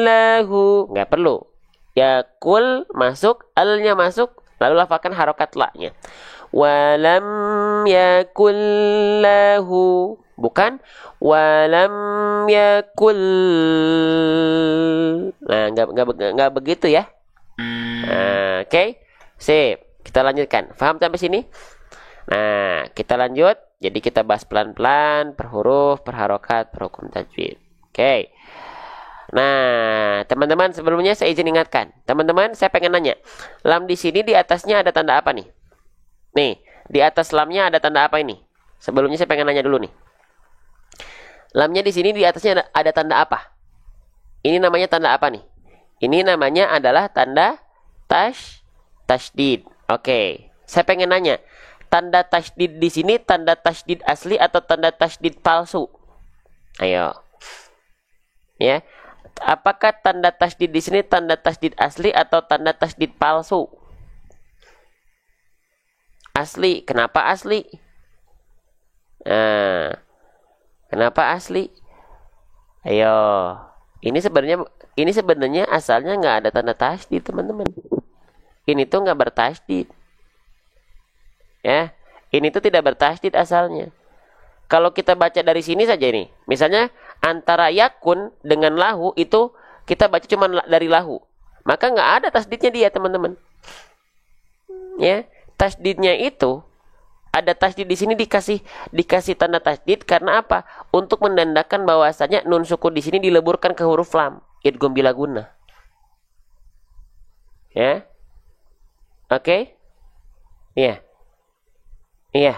lahu. Enggak perlu. Yakul masuk, al-nya masuk, lalu lafalkan harokat la-nya. Walam yakul lahu. Bukan walam yakul. Nah, enggak begitu ya. Oke. Sip. Kita lanjutkan. Paham sampai sini? Nah, kita lanjut. Jadi kita bahas pelan-pelan per huruf, per harokat, per hukum tajwid. Oke. Nah, teman-teman sebelumnya saya izin ingatkan. Teman-teman, saya pengen nanya. Lam di sini di atasnya ada tanda apa nih? Nih, di atas lamnya ada tanda apa ini? Sebelumnya saya pengen nanya dulu nih. Lamnya di sini di atasnya ada tanda apa? Ini namanya tanda apa nih? Ini namanya adalah tanda tasydid. Oke, saya pengen nanya, tanda tasydid di sini tanda tasydid asli atau tanda tasydid palsu? Ayo. Ya. Apakah tanda tasydid di sini tanda tasydid asli atau tanda tasydid palsu? Asli. Kenapa asli? Nah, kenapa asli? Ayo. Ini sebenarnya asalnya nggak ada tanda tasydid, teman-teman. Ini tuh nggak bertasydid. Ya, ini tuh tidak bertasydid asalnya. Kalau kita baca dari sini saja nih, misalnya antara yakun dengan lahu itu kita baca cuma dari lahu, maka nggak ada tasydidnya dia, teman-teman. Ya, tasydidnya itu ada tasdid di sini dikasih tanda tasdid karena apa? Untuk menandakan bahwasanya nun sukun di sini dileburkan ke huruf lam, idgham bila gunnah. Ya. Oke? Iya. Iya.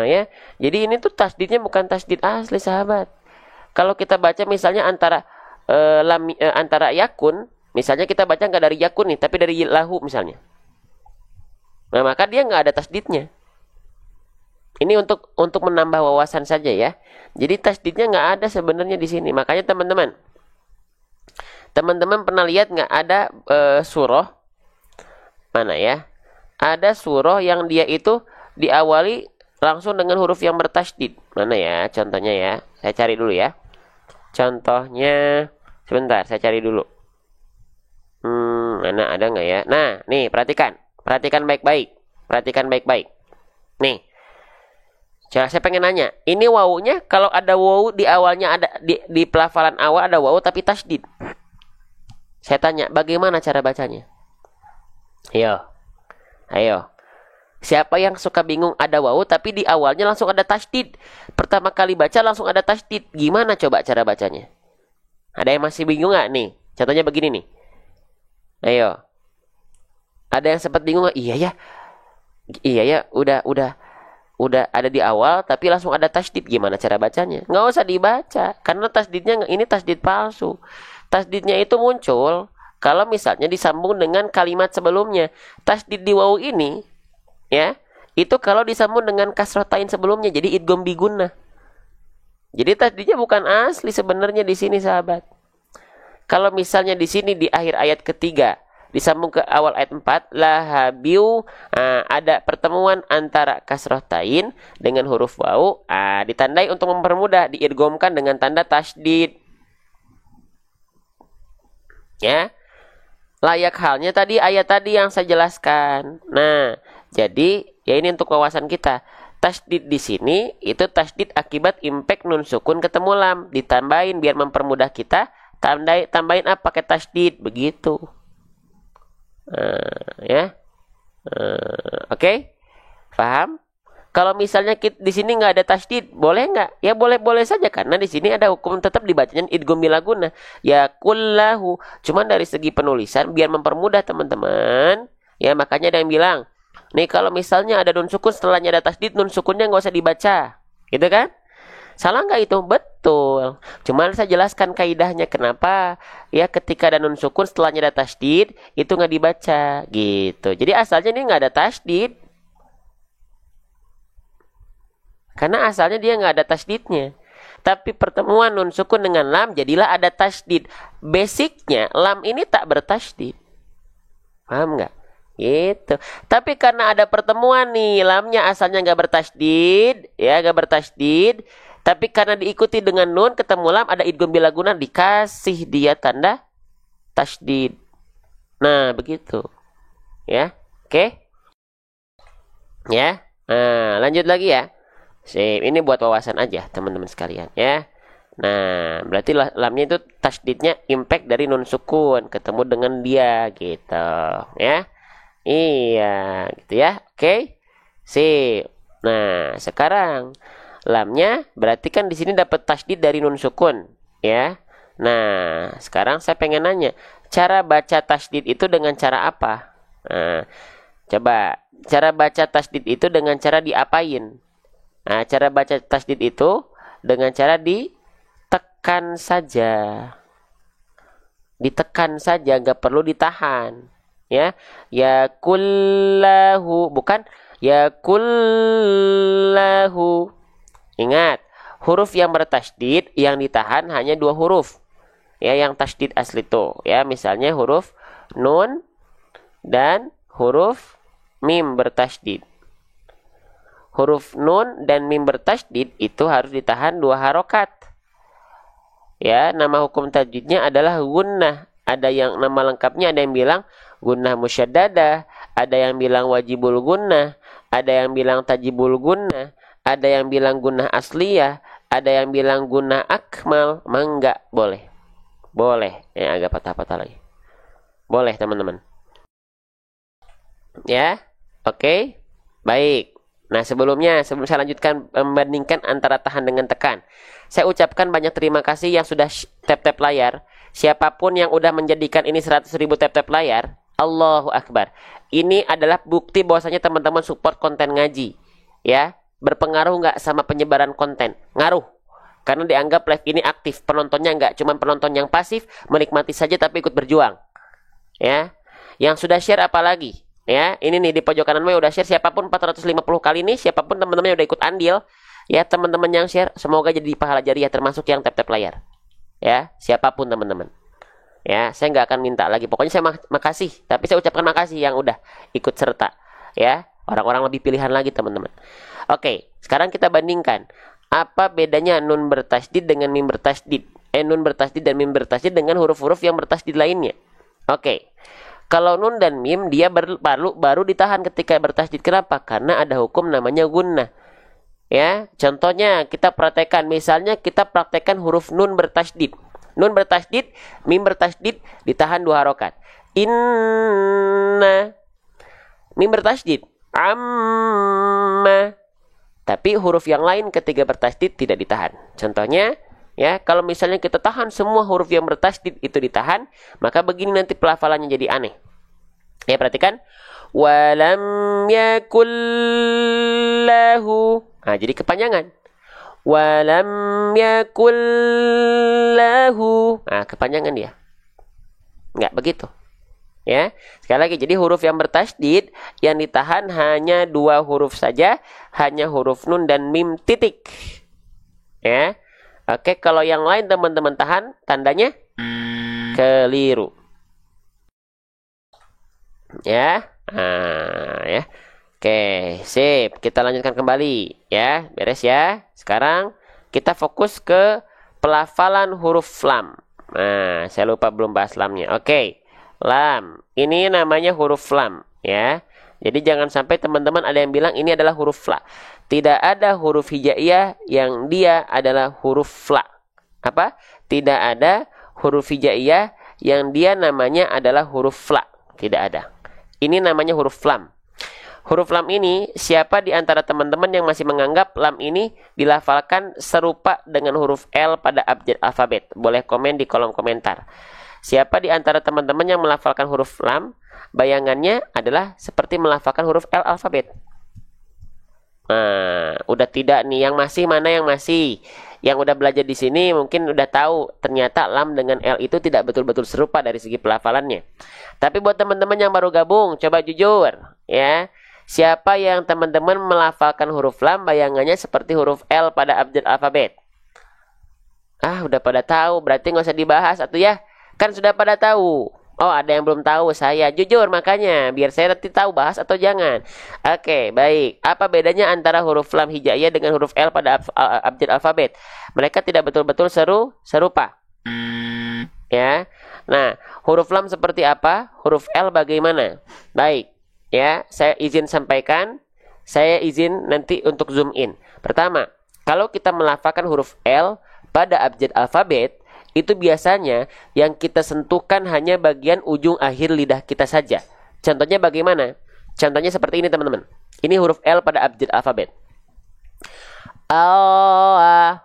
Ya. Jadi ini tuh tasdidnya bukan tasdid asli, sahabat. Kalau kita baca misalnya antara yakun, misalnya kita baca nggak dari yakun nih, tapi dari lahu misalnya. Nah, maka dia nggak ada tasdidnya. Ini untuk menambah wawasan saja ya. Jadi tasdidnya nggak ada sebenarnya di sini. Makanya teman-teman pernah lihat nggak ada surah mana ya? Ada surah yang dia itu diawali langsung dengan huruf yang bertasdid. Mana ya? Contohnya ya. Saya cari dulu ya. Contohnya sebentar, saya cari dulu. Mana ada nggak ya? Nah, nih perhatikan baik-baik. Perhatikan baik-baik. Nih. Coba saya pengen nanya, ini wawunya kalau ada wawu di awalnya ada di pelafalan awal ada wawu tapi tasdid. Saya tanya, bagaimana cara bacanya? Ayo. Siapa yang suka bingung ada wawu tapi di awalnya langsung ada tasdid? Pertama kali baca langsung ada tasdid. Gimana coba cara bacanya? Ada yang masih bingung nggak nih? Contohnya begini nih. Ayo. Ada yang sempat bingung nggak? Iya ya, udah ada di awal tapi langsung ada tasdid. Gimana cara bacanya? Nggak usah dibaca karena tasdidnya ini tasdid palsu. Tasdidnya itu muncul kalau misalnya disambung dengan kalimat sebelumnya. Tasdid di wawu ini ya, itu kalau disambung dengan kasrotain sebelumnya jadi idgham bi gunnah. Jadi tasdidnya bukan asli sebenarnya di sini, sahabat. Kalau misalnya di sini di akhir ayat ketiga disambung ke awal ayat 4 lahabiu, ada pertemuan antara kasrotain dengan huruf wawu, ditandai untuk mempermudah diidghamkan dengan tanda tasdid. Ya. Layak halnya tadi ayat tadi yang saya jelaskan. Nah, jadi ya ini untuk wawasan kita. Tasdid di sini itu tasdid akibat impact nun sukun ketemu lam, ditambahin biar mempermudah kita. Tambahin apa pakai tasdid begitu. Ya. Oke? Paham? Kalau misalnya di sini nggak ada tasdid, boleh nggak? Ya boleh saja karena di sini ada hukum tetap dibacanya idgham bila gunnah. Ya kullahu. Cuman dari segi penulisan biar mempermudah teman-teman. Ya makanya ada yang bilang, nih kalau misalnya ada nun sukun setelahnya ada tasdid, nun sukunnya nggak usah dibaca, gitu kan? Salah nggak itu? Betul. Cuman saya jelaskan kaidahnya kenapa ya ketika ada nun sukun setelahnya ada tasdid itu nggak dibaca, gitu. Jadi asalnya ini nggak ada tasdid. Karena asalnya dia nggak ada tasdidnya. Tapi pertemuan nun sukun dengan lam jadilah ada tasdid. Basicnya lam ini tak bertasdid. Paham nggak? Gitu. Tapi karena ada pertemuan nih, lamnya asalnya nggak bertasdid, ya nggak bertasdid. Tapi karena diikuti dengan nun ketemu lam ada idgham bila gunnah dikasih dia tanda tasdid. Nah begitu. Ya, oke? Ya. Nah lanjut lagi ya. Sip, ini buat wawasan aja teman-teman sekalian ya. Nah, berarti lamnya itu tasdidnya impact dari nun sukun ketemu dengan dia gitu ya. Iya, gitu ya. Oke. Sip. Nah, sekarang lamnya berarti kan di sini dapat tasdid dari nun sukun ya. Nah, sekarang saya pengen nanya, cara baca tasdid itu dengan cara apa? Nah, coba cara baca tasdid itu dengan cara diapain? Nah, cara baca tasdid itu dengan cara ditekan saja. Ditekan saja, nggak perlu ditahan. Ya, ya kullahu, bukan ya kullahu. Ingat, huruf yang bertasdid yang ditahan hanya 2 huruf. Ya, yang tasdid asli itu. Ya, misalnya huruf nun dan huruf mim bertasdid. Huruf nun dan mim bertasdid itu harus ditahan 2 harokat. Ya, nama hukum tajwidnya adalah gunnah. Ada yang nama lengkapnya ada yang bilang gunnah musyaddadah, ada yang bilang wajibul gunnah, ada yang bilang tajibul gunnah, ada yang bilang gunnah asliyah, ada yang bilang gunnah akmal. Enggak boleh. Boleh. Ya, agak patah-patah lagi. Boleh, teman-teman. Ya. Oke. Baik. Nah, sebelum saya lanjutkan membandingkan antara tahan dengan tekan. Saya ucapkan banyak terima kasih yang sudah tap-tap layar. Siapapun yang udah menjadikan ini 100.000 tap-tap layar, Allahu Akbar. Ini adalah bukti bahwasanya teman-teman support konten ngaji. Ya, berpengaruh nggak sama penyebaran konten? Ngaruh. Karena dianggap live ini aktif. Penontonnya nggak cuma penonton yang pasif, menikmati saja tapi ikut berjuang. Ya, yang sudah share apalagi? Ya, ini nih di pojok kanan udah share, siapapun 450 kali nih, siapapun teman-teman yang udah ikut andil, ya teman-teman yang share semoga jadi pahala jariah termasuk yang tap-tap layar. Ya, siapapun teman-teman. Ya, saya nggak akan minta lagi. Pokoknya saya makasih, tapi saya ucapkan makasih yang udah ikut serta. Ya, orang-orang lebih pilihan lagi teman-teman. Oke, sekarang kita bandingkan apa bedanya nun bertasydid dengan mim bertasydid. Nun bertasydid dan mim bertasydid dengan huruf-huruf yang bertasydid lainnya. Oke. Kalau nun dan mim dia baru ditahan ketika bertasydid. Kenapa? Karena ada hukum namanya gunnah. Ya, contohnya kita praktekkan, misalnya kita praktekkan huruf nun bertasydid. Nun bertasydid, mim bertasydid ditahan 2 harokat. Inna. Mim bertasydid. Amma. Tapi huruf yang lain ketika bertasydid tidak ditahan. Contohnya, ya, kalau misalnya kita tahan semua huruf yang bertasydid itu ditahan, maka begini nanti pelafalannya jadi aneh. Ya, perhatikan. Walam yakul lahu. Nah, jadi kepanjangan. Walam yakul lahu. Nah, kepanjangan dia. Enggak begitu. Ya, sekali lagi, jadi huruf yang bertasydid yang ditahan hanya 2 huruf saja, hanya huruf nun dan mim titik. Ya. Oke, kalau yang lain teman-teman tahan, tandanya keliru. Ya. Nah, ya. Oke, sip. Kita lanjutkan kembali, ya. Beres ya. Sekarang kita fokus ke pelafalan huruf lam. Nah, saya lupa belum bahas lamnya. Oke. Lam. Ini namanya huruf lam, ya. Jadi jangan sampai teman-teman ada yang bilang ini adalah huruf la. Tidak ada huruf hijaiyah yang dia adalah huruf la. Apa? Tidak ada huruf hijaiyah yang dia namanya adalah huruf la. Tidak ada. Ini namanya huruf lam. Huruf lam ini, siapa di antara teman-teman yang masih menganggap lam ini dilafalkan serupa dengan huruf L pada abjad alfabet? Boleh komen di kolom komentar. Siapa di antara teman-teman yang melafalkan huruf lam, bayangannya adalah seperti melafalkan huruf L alfabet. Nah, udah tidak nih, yang masih mana yang masih? Yang udah belajar di sini mungkin udah tahu ternyata lam dengan L itu tidak betul-betul serupa dari segi pelafalannya. Tapi buat teman-teman yang baru gabung, coba jujur, ya. Siapa yang teman-teman melafalkan huruf lam, bayangannya seperti huruf L pada abjad alfabet? Ah, udah pada tahu, berarti nggak usah dibahas atau ya? Kan sudah pada tahu. Oh, ada yang belum tahu, saya jujur makanya biar saya nanti tahu bahas atau jangan. Oke, baik. Apa bedanya antara huruf lam hijaiyah dengan huruf L pada abjad alfabet? Mereka tidak betul-betul serupa. Ya. Nah, huruf lam seperti apa? Huruf L bagaimana? Baik. Ya, saya izin sampaikan. Saya izin nanti untuk zoom in. Pertama, kalau kita melafalkan huruf L pada abjad alfabet, itu biasanya yang kita sentuhkan hanya bagian ujung akhir lidah kita saja. Contohnya bagaimana? Contohnya seperti ini teman-teman. Ini huruf L pada abjad alfabet. A,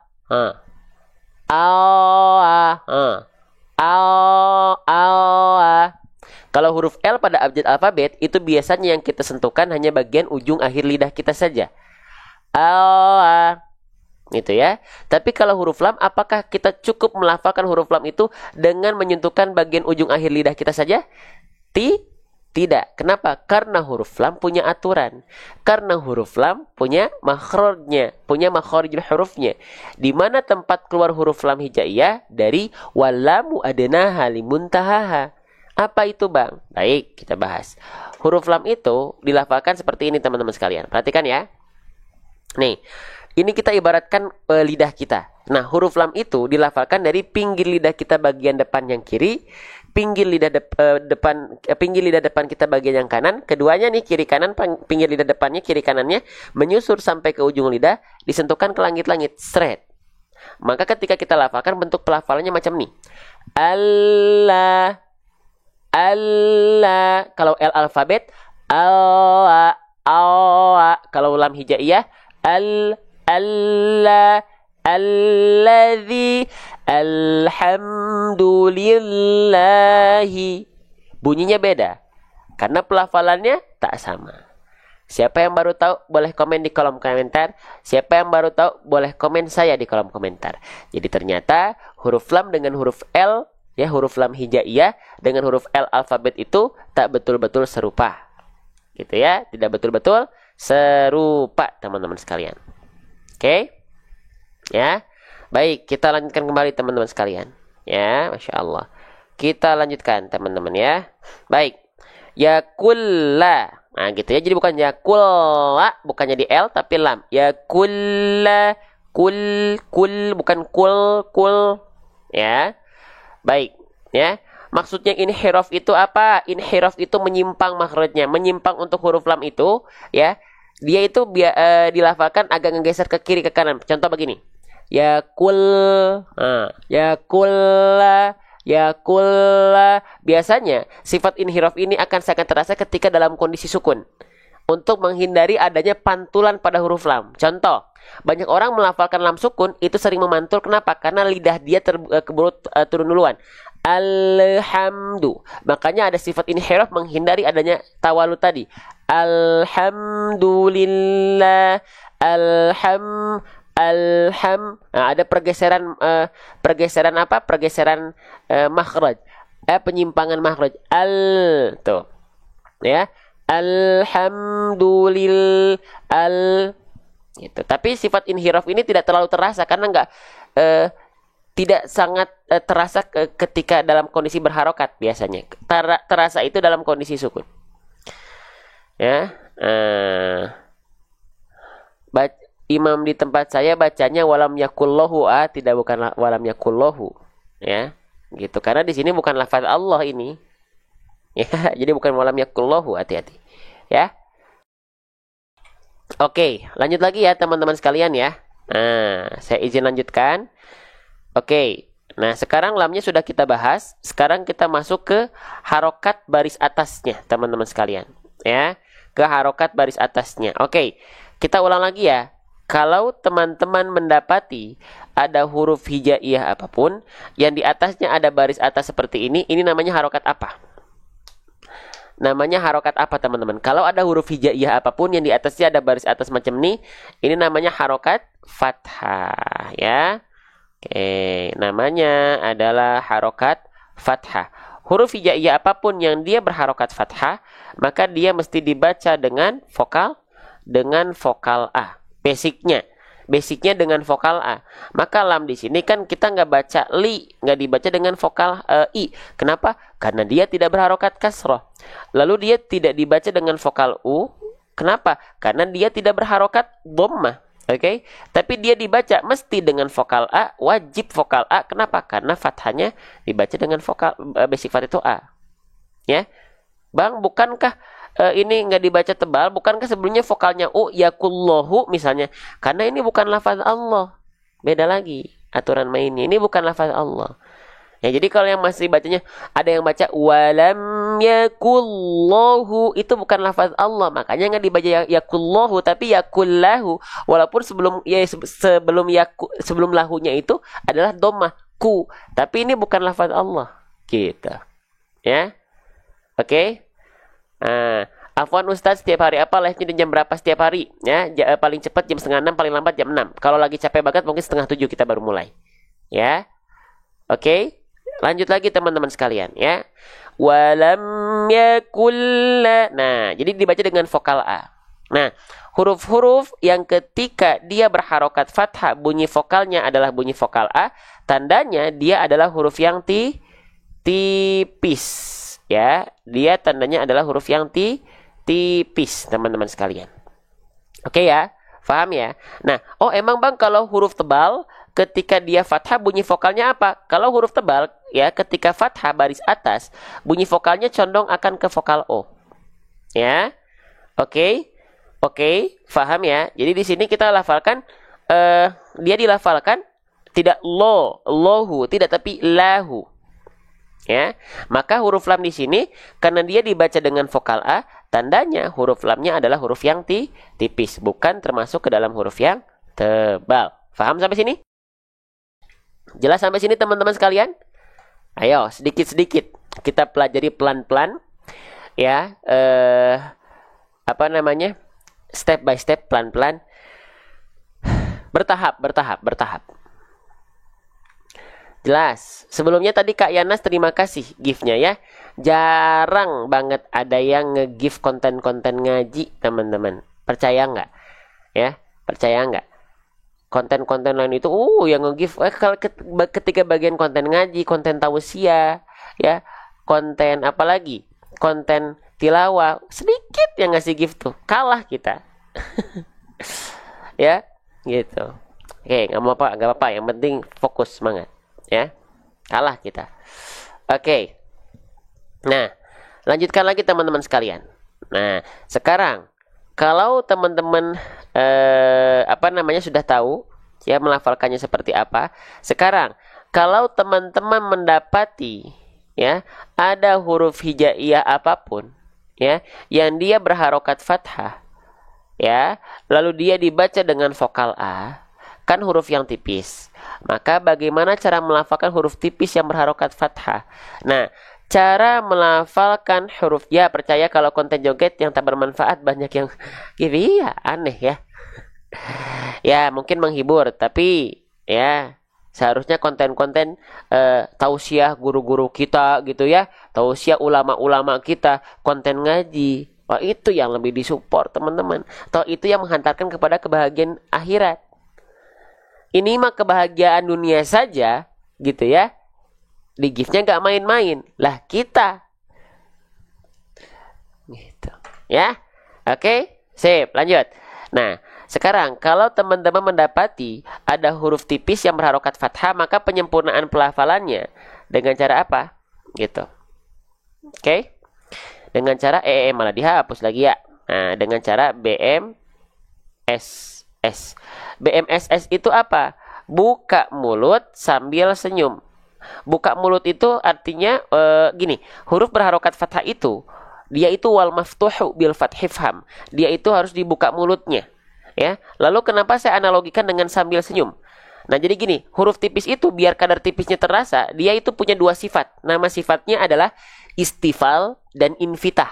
Kalau huruf L pada abjad alfabet itu biasanya yang kita sentuhkan hanya bagian ujung akhir lidah kita saja. Gitu ya. Tapi kalau huruf lam, apakah kita cukup melafalkan huruf lam itu dengan menyentuhkan bagian ujung akhir lidah kita saja? Tidak. Kenapa? Karena huruf lam punya aturan. Karena huruf lam punya makhrajnya, punya makhrijul hurufnya. Di mana tempat keluar huruf lam hijaiyah? Dari walamu adnaha limuntahaha. Apa itu, Bang? Baik, kita bahas. Huruf lam itu dilafalkan seperti ini, teman-teman sekalian. Perhatikan ya. Nih, ini kita ibaratkan lidah kita. Nah, huruf lam itu dilafalkan dari pinggir lidah kita bagian depan yang kiri, pinggir lidah depan kita bagian yang kanan. Keduanya nih, kiri kanan, pinggir lidah depannya, kiri kanannya menyusur sampai ke ujung lidah, disentuhkan ke langit-langit, straight. Maka ketika kita lafalkan, bentuk pelafalannya macam nih. Allah. Kalau L alfabet, Allah. Allah. Kalau lam hijaiyah, alla, alladzi, alhamdulillahi. Bunyinya beda karena pelafalannya tak sama. Siapa yang baru tahu boleh komen di kolom komentar. Siapa yang baru tahu boleh komen saya di kolom komentar. Jadi ternyata huruf lam dengan huruf L, ya, huruf lam hijaiyah dengan huruf L alfabet itu tak betul-betul serupa. Gitu ya, tidak betul-betul serupa teman-teman sekalian. Oke? Ya. Baik, kita lanjutkan kembali teman-teman sekalian. Ya, Masya Allah. Kita lanjutkan teman-teman ya. Baik. Yakulla. Nah gitu ya, jadi bukan yakulla, bukannya di L tapi lam. Yakulla, kul, bukan kul, ya. Baik, ya. Maksudnya inhiraf itu apa? Inhiraf itu menyimpang makhrajnya, menyimpang untuk huruf lam itu, ya. Dia itu dilafalkan agak ngegeser ke kiri ke kanan. Contoh begini. Yakul, yakulla. Yakulla. Biasanya sifat inhiraf ini akan sangat terasa ketika dalam kondisi sukun untuk menghindari adanya pantulan pada huruf lam. Contoh, banyak orang melafalkan lam sukun itu sering memantul. Kenapa? Karena lidah dia keburu turun duluan. Alhamdu. Makanya ada sifat inhiraf menghindari adanya tawalut tadi. Alhamdulillah. Nah, ada pergeseran apa? Pergeseran makhraj. Penyimpangan makhraj. Tuh. Ya. Gitu. Tapi sifat inhiraf ini tidak terlalu terasa karena tidak sangat terasa ketika dalam kondisi berharokat biasanya. Terasa itu dalam kondisi sukun. Ya. Imam di tempat saya bacanya walam yakullahu, tidak, bukan walam yakullahu, ya, gitu. Karena di sini bukan lafaz Allah ini, ya, jadi bukan walam yakullahu, hati-hati, ya. Oke, lanjut lagi ya teman-teman sekalian ya. Nah, saya izin lanjutkan. Oke, nah sekarang lamnya sudah kita bahas. Sekarang kita masuk ke harokat baris atasnya teman-teman sekalian, ya, ke harokat baris atasnya. Oke, kita ulang lagi ya. Kalau teman-teman mendapati ada huruf hijaiyah apapun yang di atasnya ada baris atas seperti ini namanya harokat apa? Namanya harokat apa teman-teman? Kalau ada huruf hijaiyah apapun yang di atasnya ada baris atas macam ini namanya harokat fathah, ya. Oke, namanya adalah harokat fathah. Huruf hijaiyah apapun yang dia berharokat fathah, maka dia mesti dibaca dengan vokal A. Basicnya dengan vokal A. Maka lam di sini kan kita nggak baca li, nggak dibaca dengan vokal I. Kenapa? Karena dia tidak berharokat kasroh. Lalu dia tidak dibaca dengan vokal U. Kenapa? Karena dia tidak berharokat dhammah. Oke? Tapi dia dibaca mesti dengan vokal A, wajib vokal A. Kenapa? Karena fathahnya dibaca dengan vokal basic fathah itu A. Ya, Bang, bukankah ini nggak dibaca tebal? Bukankah sebelumnya vokalnya U, yakullahu misalnya? Karena ini bukan lafaz Allah. Beda lagi aturan mainnya. Ini bukan lafaz Allah. Ya, jadi kalau yang masih bacanya, ada yang baca walam yakullahu, itu bukan lafaz Allah. Makanya nggak dibaca yakullahu, tapi yakullahu. Walaupun sebelum lahunya itu adalah dhammah ku. Tapi ini bukan lafaz Allah. Gitu. Ya. Oke. Afwan Ustaz, setiap hari apa live-nya dan jam berapa setiap hari? Ya, paling cepat jam 5:30, paling lambat jam 6. Kalau lagi capek banget mungkin 6:30 kita baru mulai. Ya. Oke. Lanjut lagi teman-teman sekalian ya. Walam yakulla. Nah, jadi dibaca dengan vokal A. Nah, huruf-huruf yang ketika dia berharokat fathah bunyi vokalnya adalah bunyi vokal A, tandanya dia adalah huruf yang tipis. Ya, dia tandanya adalah huruf yang tipis, teman-teman sekalian. Oke ya, paham ya? Nah, emang Bang kalau huruf tebal ketika dia fathah bunyi vokalnya apa? Kalau huruf tebal ya ketika fathah baris atas bunyi vokalnya condong akan ke vokal O. Ya. Oke, paham ya? Jadi di sini kita lafalkan dia dilafalkan tidak lohu, tidak, tapi lahu. Ya, maka huruf lam di sini karena dia dibaca dengan vokal A, Tandanya huruf lamnya adalah huruf yang tipis, bukan termasuk ke dalam huruf yang tebal. Faham sampai sini? Jelas sampai sini teman-teman sekalian? Ayo, sedikit-sedikit kita pelajari pelan-pelan ya, apa namanya? Step by step, pelan-pelan. Bertahap. Jelas. Sebelumnya tadi Kak Yanas terima kasih gift-nya ya. Jarang banget ada yang nge-gift konten-konten ngaji, teman-teman. Percaya nggak? Ya, percaya nggak? Konten-konten lain itu, yang nge-gift. Kalau ketika bagian konten ngaji, konten tausiah, ya, konten apa lagi? Konten tilawah, sedikit yang ngasih gift tuh. Kalah kita. Ya, gitu. Oke, nggak apa-apa. Yang penting fokus, semangat. Ya, kalah kita. Oke. Nah, lanjutkan lagi teman-teman sekalian. Nah, sekarang kalau teman-teman apa namanya sudah tahu ya melafalkannya seperti apa. Sekarang kalau teman-teman mendapati ya ada huruf hijaiyah apapun ya yang dia berharokat fathah ya, lalu dia dibaca dengan vokal A, kan huruf yang tipis. Maka bagaimana cara melafalkan huruf tipis yang berharokat fathah? Nah, cara melafalkan huruf, ya percaya kalau konten joget yang tak bermanfaat banyak yang gitu ya, aneh ya. Ya mungkin menghibur, tapi ya seharusnya konten-konten tausiah guru-guru kita gitu ya, tausiah ulama-ulama kita, konten ngaji. Oh, itu yang lebih disupport teman-teman. Atau itu yang menghantarkan kepada kebahagiaan akhirat. Ini mah kebahagiaan dunia saja gitu ya. Di giftnya nggak main-main. Lah kita. Gitu. Ya. Oke. Sip. Lanjut. Nah. Sekarang kalau teman-teman mendapati ada huruf tipis yang berharokat fathah, maka penyempurnaan pelafalannya dengan cara apa? Gitu. Oke. Dengan cara malah dihapus lagi ya. Nah, dengan cara BMSS. BMSS itu apa? Buka mulut sambil senyum. Buka mulut itu artinya gini, huruf berharokat fathah itu dia itu wal maftuhu bil fathhi fham. Dia itu harus dibuka mulutnya. Ya, lalu kenapa saya analogikan dengan sambil senyum? Nah, jadi gini, huruf tipis itu biar kadar tipisnya terasa, dia itu punya dua sifat. Nama sifatnya adalah istifal dan infitah.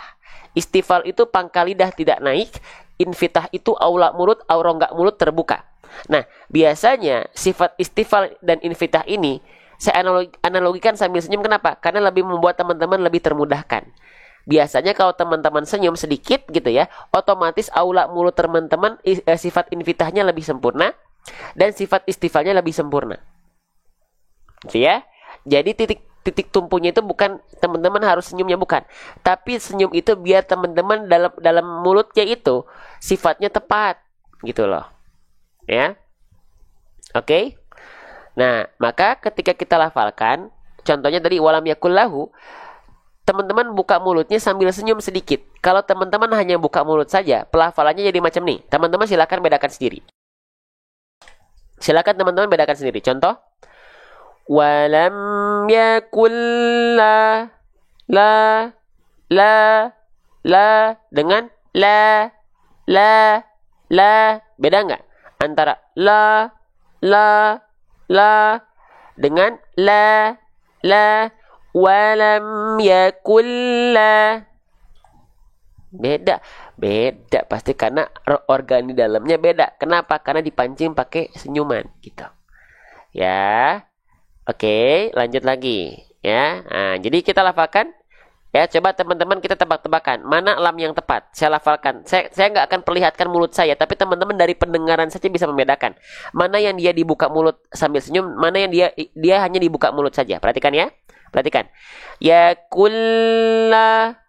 Istifal itu pangkal lidah tidak naik, infitah itu aula mulut, rongga mulut terbuka. Nah, biasanya sifat istifal dan infitah ini saya analogikan sambil senyum. Kenapa? Karena lebih membuat teman-teman lebih termudahkan. Biasanya kalau teman-teman senyum sedikit gitu ya, otomatis aula mulut teman-teman sifat infitahnya lebih sempurna dan sifat istifalnya lebih sempurna. Gitu ya. Jadi titik tumpunya itu bukan teman-teman harus senyumnya, bukan. Tapi senyum itu biar teman-teman dalam mulutnya itu sifatnya tepat gitu loh. Ya. Oke. Nah, maka ketika kita lafalkan, contohnya tadi walam yakul lahu, teman-teman buka mulutnya sambil senyum sedikit. Kalau teman-teman hanya buka mulut saja, pelafalannya jadi macam nih. Teman-teman silakan bedakan sendiri. Silakan teman-teman bedakan sendiri. Contoh, walam yakul la dengan la. Beda nggak? Antara la dengan la walam yakulla. Beda pasti karena organ di dalamnya beda. Kenapa? Karena dipancing pakai senyuman gitu. Ya. Oke, lanjut lagi ya. Nah, jadi kita lafalkan ya, coba teman-teman kita tebak-tebakan mana lam yang tepat. Saya lafalkan. Saya nggak akan perlihatkan mulut saya, tapi teman-teman dari pendengaran saja bisa membedakan mana yang dia dibuka mulut sambil senyum, mana yang dia hanya dibuka mulut saja. Perhatikan ya. Perhatikan. Ya kulla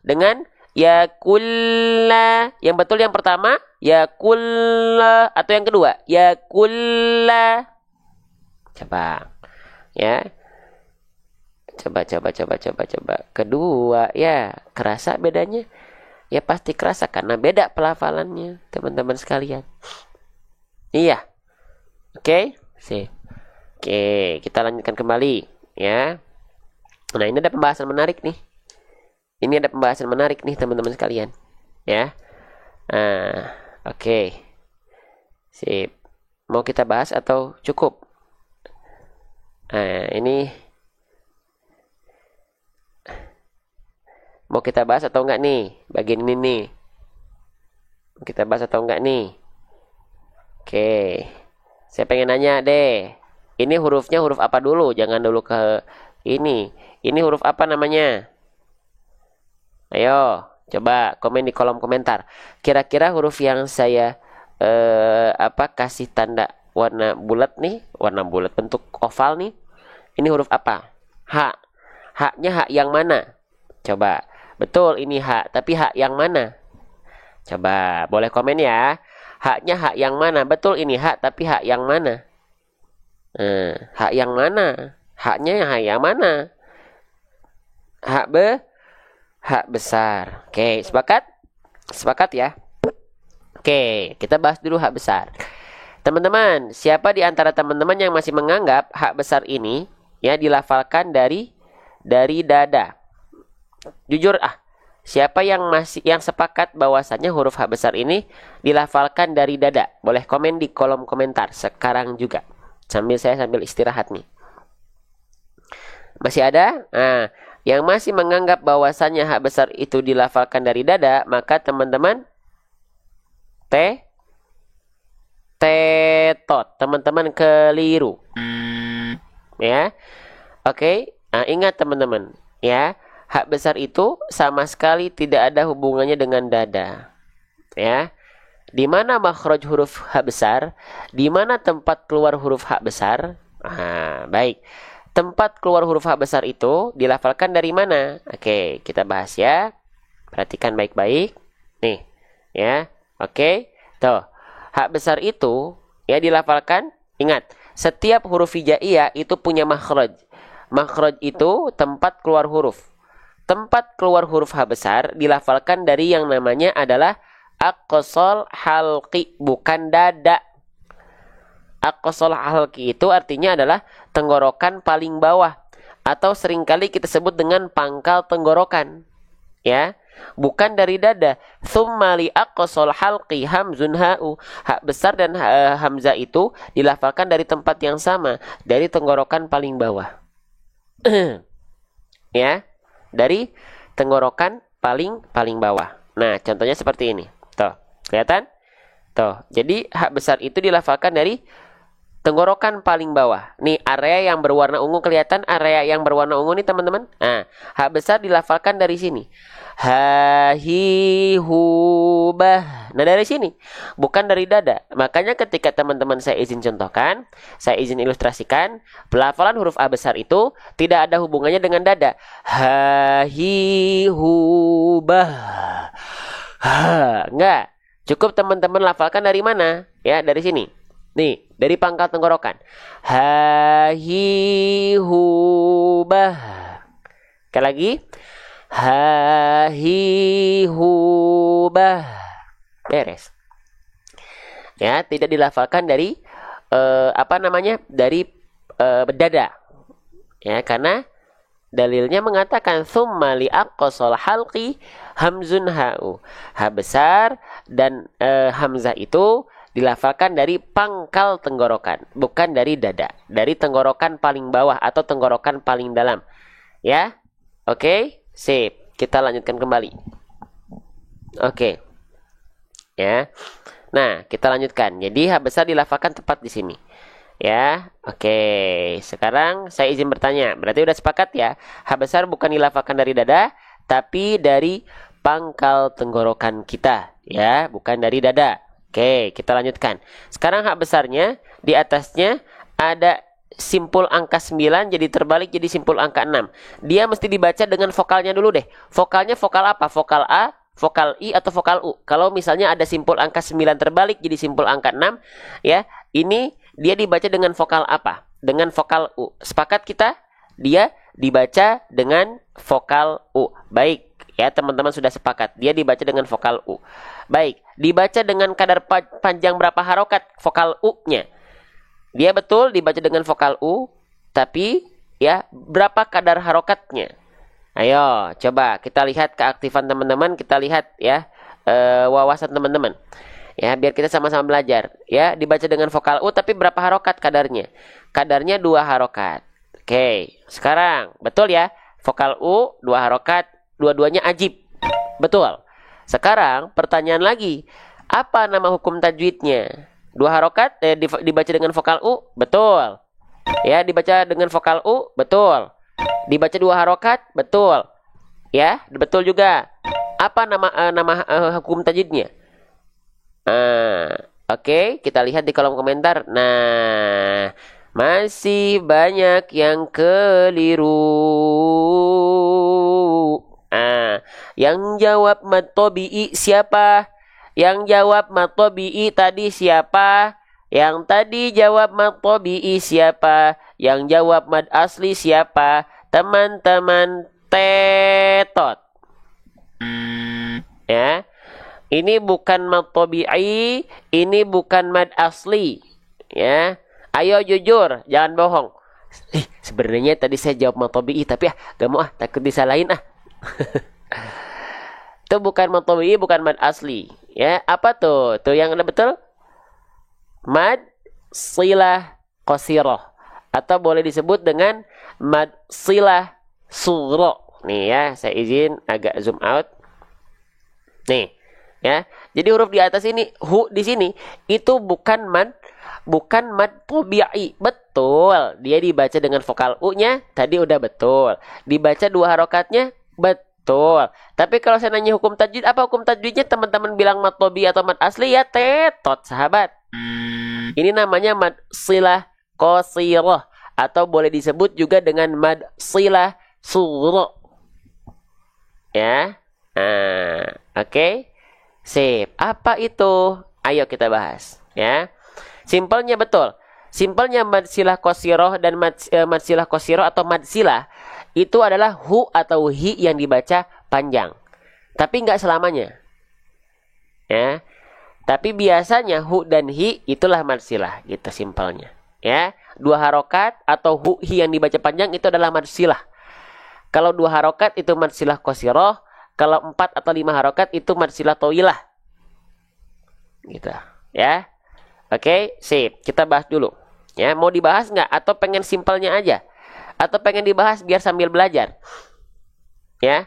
dengan ya kulla. Yang betul yang pertama ya kulla atau yang kedua ya kulla. Coba. Ya. Coba. Kedua ya, kerasa bedanya? Ya pasti kerasa karena beda pelafalannya, teman-teman sekalian. Iya. Oke, sip. Oke, kita lanjutkan kembali ya. Nah, ini ada pembahasan menarik nih. Ini ada pembahasan menarik nih teman-teman sekalian. Ya. Nah, oke. Sip. Mau kita bahas atau cukup? Nah, ini mau kita bahas atau enggak nih? Bagian ini nih. Mau kita bahas atau enggak nih? Oke. Saya pengen nanya deh. Ini hurufnya huruf apa dulu? Jangan dulu ke ini. Ini huruf apa namanya? Ayo, coba komen di kolom komentar. Kira-kira huruf yang saya kasih tanda warna bulat nih, warna bulat bentuk oval nih. Ini huruf apa? H. H-nya H yang mana? Coba. Betul, ini H, tapi H yang mana? Coba, boleh komen ya. H-nya H yang mana? Betul, ini H, tapi H yang mana? H yang mana? H-nya H yang mana? H besar. Oke, sepakat? Sepakat ya? Oke, kita bahas dulu H besar. Teman-teman, siapa di antara teman-teman yang masih menganggap H besar ini ya dilafalkan dari dada? Jujur siapa yang sepakat bahwasannya huruf H besar ini dilafalkan dari dada? Boleh komen di kolom komentar sekarang juga. Sambil istirahat nih. Masih ada? Nah, yang masih menganggap bahwasannya H besar itu dilafalkan dari dada, maka teman-teman tetot. Teman-teman keliru. Ya. Oke. Nah, ingat teman-teman, ya. H besar itu sama sekali tidak ada hubungannya dengan dada. Ya. Di mana makhraj huruf H besar? Di mana tempat keluar huruf H besar? Baik. Tempat keluar huruf H besar itu dilafalkan dari mana? Oke, kita bahas ya. Perhatikan baik-baik. Nih, ya. Oke. Tuh. H besar itu ya dilafalkan. Ingat, setiap huruf hijaiyah itu punya makhraj. Makhraj itu tempat keluar huruf. Tempat keluar huruf H besar dilafalkan dari yang namanya adalah aqsal halqi, bukan dada. Aqsal halqi itu artinya adalah tenggorokan paling bawah, atau seringkali kita sebut dengan pangkal tenggorokan. Ya, bukan dari dada. Tsumma li aqsal halqi hamzun ha'u. H besar dan hamzah itu dilafalkan dari tempat yang sama, dari tenggorokan paling bawah. Ya, dari tenggorokan paling bawah. Nah, contohnya seperti ini. Tuh, kelihatan? Tuh, jadi H besar itu dilafalkan dari tenggorokan paling bawah. Nih, area yang berwarna ungu kelihatan? Area yang berwarna ungu nih, teman-teman. Nah, H besar dilafalkan dari sini. Ha, hi, hu, bah. Nah, dari sini. Bukan dari dada. Makanya ketika teman-teman saya izin contohkan, saya izin ilustrasikan, pelafalan huruf A besar itu tidak ada hubungannya dengan dada. Ha, hi, hu, bah. Enggak. Cukup teman-teman lafalkan dari mana? Ya, dari sini. Nih, dari pangkal tenggorokan. Ha, hi, hu, bah. Sekali lagi. Ha, hi, hu, bah. Beres. Ya, tidak dilafalkan dari dari dada. Ya, karena dalilnya mengatakan tsumma li aqsal halqi hamzun ha'u. H besar dan hamzah itu dilafalkan dari pangkal tenggorokan, bukan dari dada, dari tenggorokan paling bawah atau tenggorokan paling dalam. Ya. Oke, sip. Kita lanjutkan kembali. Oke. Ya. Nah, kita lanjutkan. Jadi H besar dilafalkan tepat di sini. Ya, oke. Sekarang saya izin bertanya. Berarti udah sepakat ya? H besar bukan dilafalkan dari dada, tapi dari pangkal tenggorokan kita. Ya, bukan dari dada. Oke, kita lanjutkan. Sekarang H besarnya, di atasnya ada simpul angka 9 jadi terbalik jadi simpul angka 6. Dia mesti dibaca dengan vokalnya dulu deh. Vokalnya vokal apa? Vokal A, vokal I, atau vokal U. Kalau misalnya ada simpul angka 9 terbalik jadi simpul angka 6, ya, ini dia dibaca dengan vokal apa? Dengan vokal U. Sepakat kita? Dia dibaca dengan vokal U. Baik, ya teman-teman sudah sepakat. Dia dibaca dengan vokal U. Baik, dibaca dengan kadar panjang berapa harokat vokal U-nya? Dia betul dibaca dengan vokal U, tapi ya berapa kadar harokatnya? Ayo, coba kita lihat keaktifan teman-teman, kita lihat ya wawasan teman-teman. Ya, biar kita sama-sama belajar. Ya, dibaca dengan vokal U tapi berapa harokat kadarnya? Kadarnya 2 harokat. Oke, sekarang betul ya? Vokal U 2 harokat, dua-duanya ajib. Betul. Sekarang pertanyaan lagi. Apa nama hukum tajwidnya? 2 harokat dibaca dengan vokal U? Betul. Ya, dibaca dengan vokal U? Betul. Dibaca 2 harokat? Betul. Ya, betul juga. Apa nama hukum tajwidnya? Oke, kita lihat di kolom komentar. Nah, masih banyak yang keliru. Yang jawab mad tabi'i siapa? Yang jawab mad tabi'i tadi siapa? Yang tadi jawab mad tabi'i siapa? Yang jawab mad asli siapa? Teman-teman tetot. Ya. Ini bukan mad tabi'i, ini bukan mad asli. Ya. Ayo jujur, jangan bohong. Sebenarnya tadi saya jawab mad tabi'i tapi gak mau takut disalahin Itu bukan mad tabi'i, bukan mad asli. Ya, apa tuh? Tuh yang ada betul? Mad silah qasirah atau boleh disebut dengan mad silah sughra. Nih ya, saya izin agak zoom out. Nih, ya. Jadi huruf di atas ini, hu di sini itu bukan mad tabi'i. Betul. Dia dibaca dengan vokal u-nya tadi udah betul. Dibaca 2 harokatnya betul. Tapi kalau saya nanya hukum tajwid, apa hukum tajwidnya? Teman-teman bilang mad tabi'i atau mad asli? Ya tetot, sahabat. Ini namanya mad silah qasirah atau boleh disebut juga dengan mad silah sughra. Ya. Oke. Sip. Apa itu? Ayo kita bahas, ya. Simpelnya betul. Simpelnya mad silah qasirah dan mad silah qasirah atau mad silah itu adalah hu atau hi yang dibaca panjang. Tapi nggak selamanya. Ya. Tapi biasanya hu dan hi itulah mad silah, gitu simpelnya. Ya, 2 harokat atau hu hi yang dibaca panjang itu adalah mad silah. Kalau 2 harokat itu mad silah qasirah, kalau 4 atau 5 harokat itu mad silah tawilah. Gitu, ya. Oke, sip. Kita bahas dulu. Ya, mau dibahas nggak? Atau pengen simpelnya aja? Atau pengen dibahas biar sambil belajar? Ya.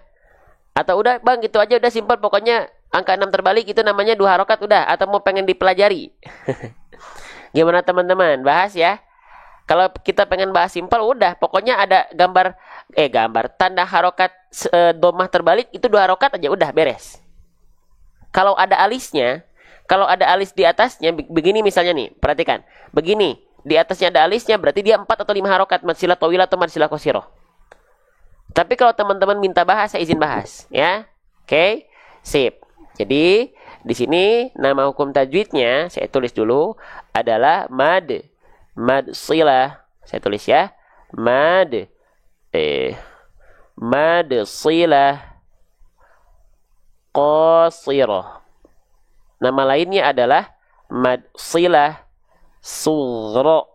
Atau udah, Bang, gitu aja udah simpel. Pokoknya angka 6 terbalik itu namanya 2 harokat udah. Atau mau pengen dipelajari? Gimana teman-teman? Bahas ya. Kalau kita pengen bahas simpel udah. Pokoknya ada gambar tanda harokat domah terbalik itu 2 harokat aja udah beres. Kalau ada alisnya, kalau ada alis di atasnya begini misalnya nih, perhatikan. Begini, di atasnya ada alisnya berarti dia 4 atau 5 harokat mad silah tawilah atau mad silah qasirah. Tapi kalau teman-teman minta bahas, saya izin bahas, ya. Oke, sip. Jadi di sini nama hukum tajwidnya saya tulis dulu adalah mad silah. Saya tulis ya, mad silah qasirah. Nama lainnya adalah mad silah sughra.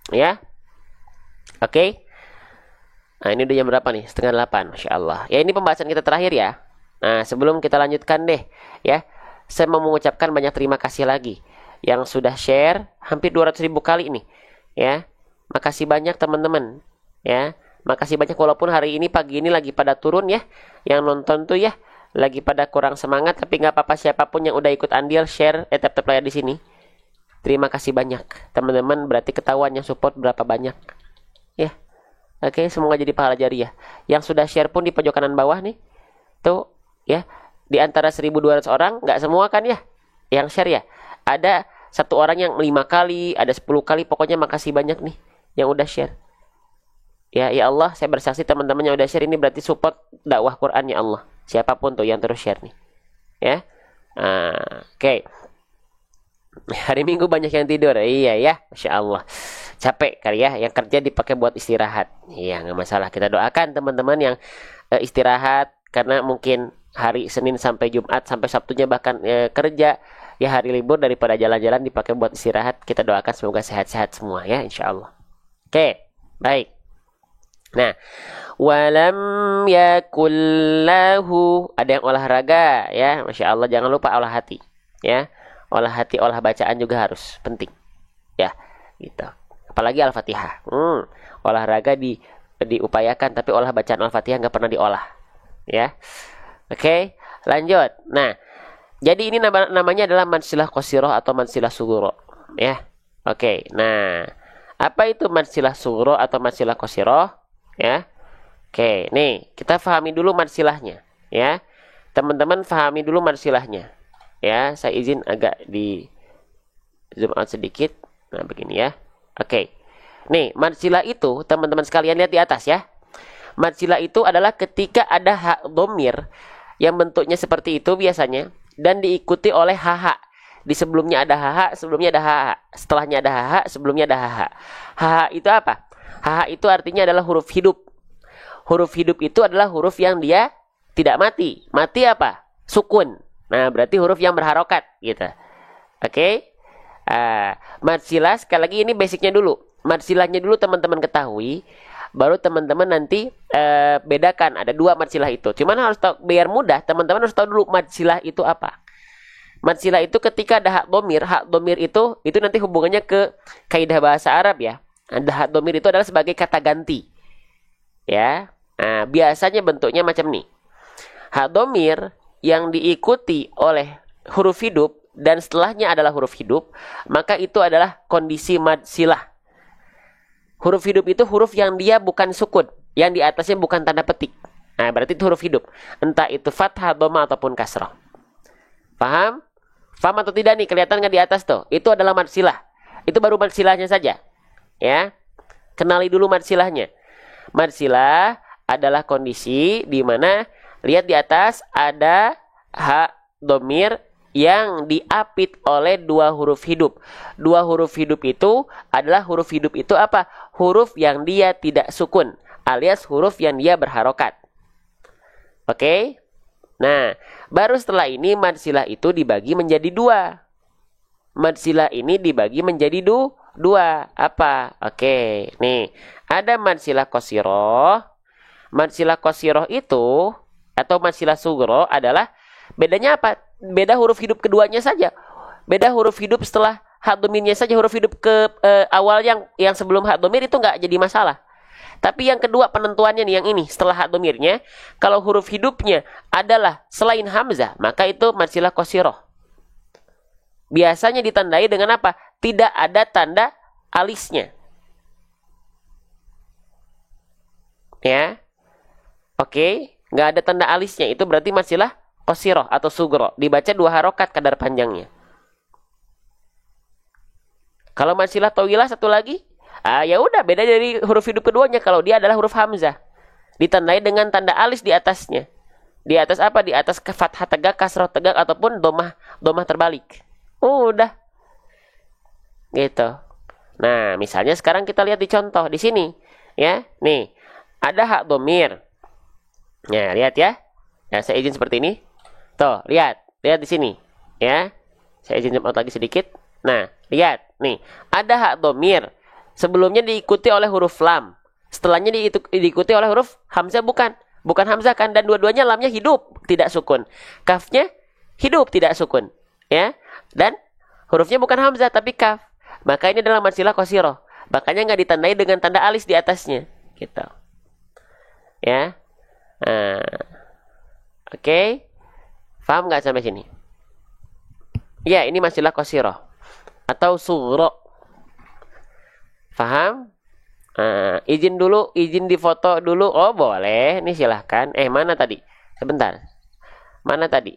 Ya. Oke. Nah, ini udah jam berapa nih? 7:30, Masya Allah. Ya, ini pembahasan kita terakhir ya. Nah, sebelum kita lanjutkan deh, ya. Saya mau mengucapkan banyak terima kasih lagi yang sudah share hampir 200.000 kali ini, ya. Makasih banyak teman-teman, ya. Makasih banyak walaupun hari ini pagi ini lagi pada turun ya. Yang nonton tuh ya lagi pada kurang semangat, tapi nggak apa-apa, siapapun yang udah ikut andil share tap layar di sini. Terima kasih banyak teman-teman, berarti ketahuan yang support berapa banyak, ya. Oke, semoga jadi pahala jariah. Yang sudah share pun di pojok kanan bawah nih. Tuh, ya. Di antara 1.200 orang, nggak semua kan ya yang share ya. Ada 1 orang yang 5 kali, ada 10 kali, pokoknya makasih banyak nih yang udah share. Ya, ya Allah, saya bersaksi teman-teman yang udah share ini berarti support dakwah Quran ya Allah. Siapapun tuh yang terus share nih. Ya. Oke. Hari Minggu banyak yang tidur. Iya ya, Masya Allah. Capek kali ya, yang kerja dipakai buat istirahat. Iya, nggak masalah. Kita doakan teman-teman yang istirahat karena mungkin hari Senin sampai Jumat sampai Sabtunya bahkan kerja, ya hari libur daripada jalan-jalan dipakai buat istirahat. Kita doakan semoga sehat-sehat semua ya, insya Allah. Oke, baik. Nah, walam yakul lahu, ada yang olahraga ya, Masya Allah, jangan lupa olah hati ya. Olah hati, olah bacaan juga harus penting ya, gitu. Apalagi Al-Fatihah. Olahraga diupayakan, tapi olah bacaan Al-Fatihah nggak pernah diolah ya. Oke, lanjut. Nah, jadi ini namanya adalah mansilah qasiroh atau mansilah suguro ya. Oke, nah, apa itu mansilah suguro atau mansilah qasiroh ya? Oke, nih kita fahami dulu mansilahnya ya. Teman-teman fahami dulu mansilahnya ya. Saya izin agak di zoom out sedikit. Nah, begini ya. Oke. Nih, mansilah itu teman-teman sekalian lihat di atas ya. Mansilah itu adalah ketika ada hak dhamir yang bentuknya seperti itu biasanya dan diikuti oleh haha. Di sebelumnya ada haha, sebelumnya ada haha. Setelahnya ada haha, sebelumnya ada haha. Haha itu apa? Haha itu artinya adalah huruf hidup. Huruf hidup itu adalah huruf yang dia tidak mati. Mati apa? Sukun. Nah, berarti huruf yang berharokat gitu. Oke? Mansilah, sekali lagi ini basicnya dulu. Mansilahnya dulu teman-teman ketahui, baru teman-teman nanti bedakan. Ada dua mansilah itu. Cuman harus tahu, biar mudah, teman-teman harus tahu dulu mansilah itu apa. Mansilah itu ketika ada hak domir itu nanti hubungannya ke kaidah bahasa Arab ya. Ada hak domir itu adalah sebagai kata ganti. Ya. Nah, biasanya bentuknya macam nih. Hak domir yang diikuti oleh huruf hidup dan setelahnya adalah huruf hidup, maka itu adalah kondisi madsilah. Huruf hidup itu huruf yang dia bukan sukun, yang di atasnya bukan tanda petik. Nah, berarti itu huruf hidup. Entah itu fathah, dhamma ataupun kasrah. Paham? Paham atau tidak nih? Kelihatan nggak di atas tuh? Itu adalah madsilah. Itu baru madsilahnya saja. Ya. Kenali dulu madsilahnya. Madsilah adalah kondisi di mana lihat di atas ada hak domir yang diapit oleh dua huruf hidup. Dua huruf hidup itu adalah huruf hidup itu apa? Huruf yang dia tidak sukun, alias huruf yang dia berharokat. Oke? Nah, baru setelah ini madsilah itu dibagi menjadi dua. Madsilah ini dibagi menjadi dua. Apa? Oke, nih. Ada madsilah qasiroh. Madsilah qasiroh itu atau madsilah sugro adalah bedanya apa? Beda huruf hidup keduanya saja. Beda huruf hidup setelah hak domirnya saja. Huruf hidup ke awal yang sebelum hak domir itu nggak jadi masalah. Tapi yang kedua penentuannya nih, yang ini setelah hak domirnya, kalau huruf hidupnya adalah selain hamzah, maka itu madsilah qasiroh. Biasanya ditandai dengan apa? Tidak ada tanda alisnya. Ya. Oke, nggak ada tanda alisnya, itu berarti madsilah qasiroh atau sugro. Dibaca dua harokat kadar panjangnya. Kalau madsilah tawilah satu lagi, ya udah beda dari huruf hidup keduanya. Kalau dia adalah huruf hamzah, ditandai dengan tanda alis di atasnya. Di atas apa? Di atas fathah tegak, kasrah tegak ataupun domah terbalik. Udah. Gitu. Nah, misalnya sekarang kita lihat di contoh di sini, ya. Nih, ada hak domir. Nah, lihat ya. Ya, saya izin seperti ini. Tuh, lihat di sini, ya. Saya izin zoom out lagi sedikit. Nah, lihat, nih, ada hak domir. Sebelumnya diikuti oleh huruf lam. Setelahnya diikuti oleh huruf hamzah, bukan hamzah kan, dan dua-duanya lamnya hidup, tidak sukun. Kafnya hidup, tidak sukun, ya. Dan hurufnya bukan hamzah tapi kaf. Maka ini adalah madsilah qasiroh. Makanya nggak ditandai dengan tanda alis di atasnya, gitu. Ya. Nah. Oke. Paham nggak sampai sini? Ya, ini madsilah qasiroh atau sugro. Paham? Izin dulu, izin difoto dulu. Oh, boleh. Ini silahkan. Mana tadi? Sebentar. Mana tadi?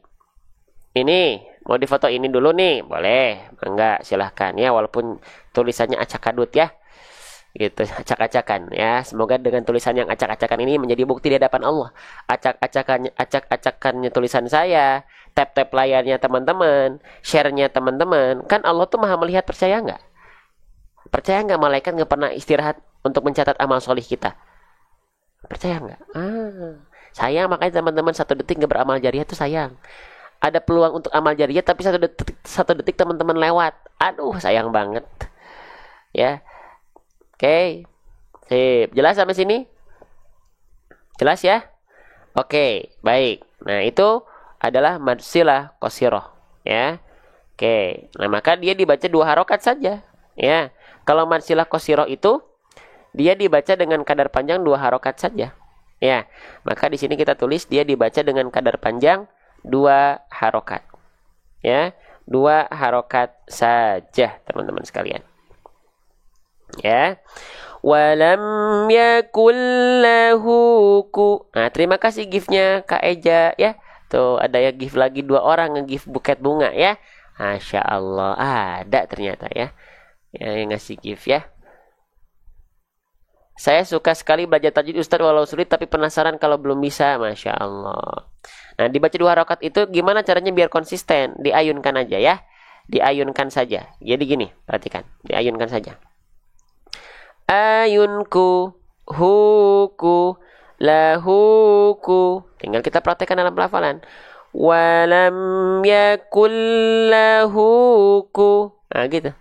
Ini. Mau difoto ini dulu nih. Boleh. Enggak, silahkan. Ya, walaupun tulisannya acak-adut ya. Gitu, acak-acakan. Ya, semoga dengan tulisan yang acak-acakan ini menjadi bukti di hadapan Allah. Acak-acakannya tulisan saya. Tap-tap layarnya teman-teman. Share-nya teman-teman. Kan Allah tuh maha melihat, percaya nggak? Percaya nggak malaikat nggak pernah istirahat untuk mencatat amal solih kita? Percaya nggak? Sayang, makanya teman-teman 1 detik nggak beramal jariah itu sayang. Ada peluang untuk amal jariah tapi 1 detik teman-teman lewat. Aduh, sayang banget. Ya. Oke. Sip. Jelas sampai sini? Jelas ya? Oke, baik. Nah, itu adalah mad silah qasirah, ya. Oke. Nah, maka dia dibaca 2 harokat saja, ya. Kalau mad silah qasirah itu dia dibaca dengan kadar panjang 2 harokat saja. Ya. Maka di sini kita tulis dia dibaca dengan kadar panjang 2 harokat. Ya, 2 harokat saja, teman-teman sekalian. Ya. Walam yakul lahu ku. Nah, terima kasih gift-nya Kak Eja ya. Tuh ada ya gift lagi 2 orang nge-gift buket bunga ya. Masya Allah, ada ternyata ya. Yang ngasih gift ya. Saya suka sekali belajar tajwid Ustadz walau sulit tapi penasaran kalau belum bisa. Masya Allah. Nah, dibaca 2 harokat itu gimana caranya biar konsisten? Diayunkan aja ya. Diayunkan saja. Jadi gini, perhatikan. Diayunkan saja. Ayunku, huku, lahuku. Tinggal kita praktekkan dalam pelafalan. Walam yakul lahuku. Nah, gitu.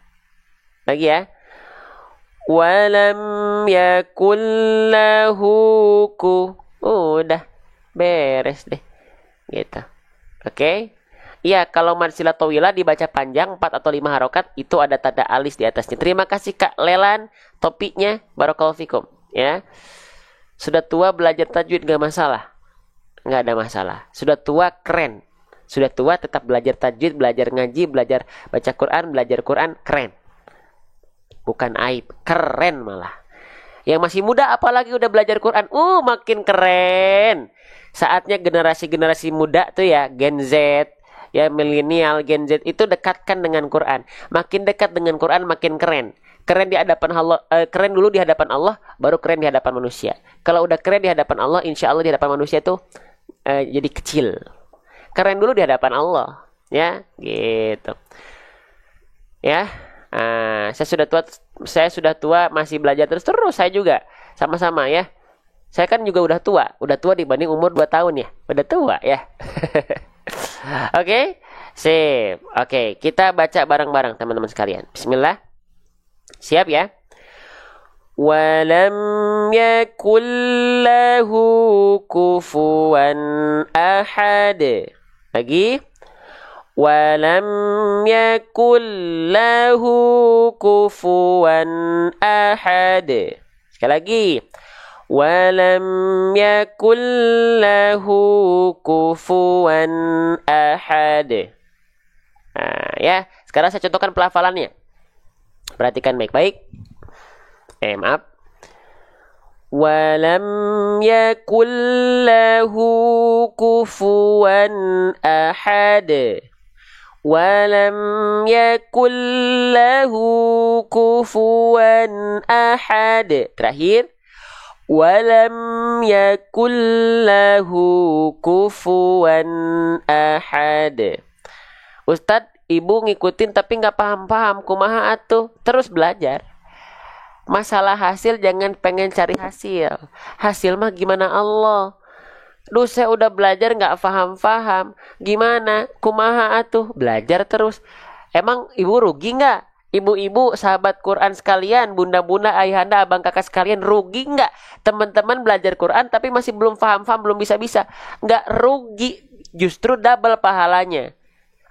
Lagi ya. Walam yakul lahuku. Udah. Beres deh. Gitu. Oke. Iya, kalau mad silah tawilah dibaca panjang 4 atau 5 harokat itu ada tanda alis di atasnya. Terima kasih Kak Lelan topiknya. Barakallahu fikum ya. Sudah tua belajar tajwid gak masalah. Gak ada masalah. Sudah tua keren. Sudah tua tetap belajar tajwid, belajar ngaji, belajar baca Quran, keren. Bukan aib, keren malah. Yang masih muda apalagi udah belajar Quran, makin keren. Saatnya generasi-generasi muda tuh ya, Gen Z, ya milenial, Gen Z itu dekatkan dengan Quran. Makin dekat dengan Quran makin keren. Keren di hadapan Allah, keren dulu di hadapan Allah, baru keren di hadapan manusia. Kalau udah keren di hadapan Allah, insya Allah di hadapan manusia tuh jadi kecil. Keren dulu di hadapan Allah, ya, gitu. Ya, saya sudah tua masih belajar terus saya juga sama-sama ya. Saya kan juga udah tua dibanding umur 2 tahun ya, udah tua ya. Oke, sip. Oke, kita baca bareng-bareng teman-teman sekalian. Bismillah. Siap ya? Walam yakul lahu kufuwan ahad. Lagi. Walam yakul lahu kufuwan ahad. Sekali lagi. Walam yakul lahu kufuwan ahad. Nah, ya. Sekarang saya contohkan pelafalannya. Perhatikan baik-baik. Maaf. Walam yakul lahu kufuwan ahad. Walam yakul lahu kufuwan ahad. Terakhir. Walam yakul lahu kufuwan ahad. Ustadz, ibu ngikutin tapi nggak paham-paham. Kumaha atuh? Terus belajar. Masalah hasil jangan pengen cari hasil. Hasil mah gimana Allah. Duh, saya udah belajar nggak paham-paham. Gimana? Kumaha atuh? Belajar terus. Emang ibu rugi nggak? Ibu-ibu, sahabat Quran sekalian, bunda-bunda, ayahanda, abang kakak sekalian, rugi nggak? Teman-teman belajar Quran tapi masih belum paham-paham, belum bisa-bisa. Nggak rugi, justru double pahalanya.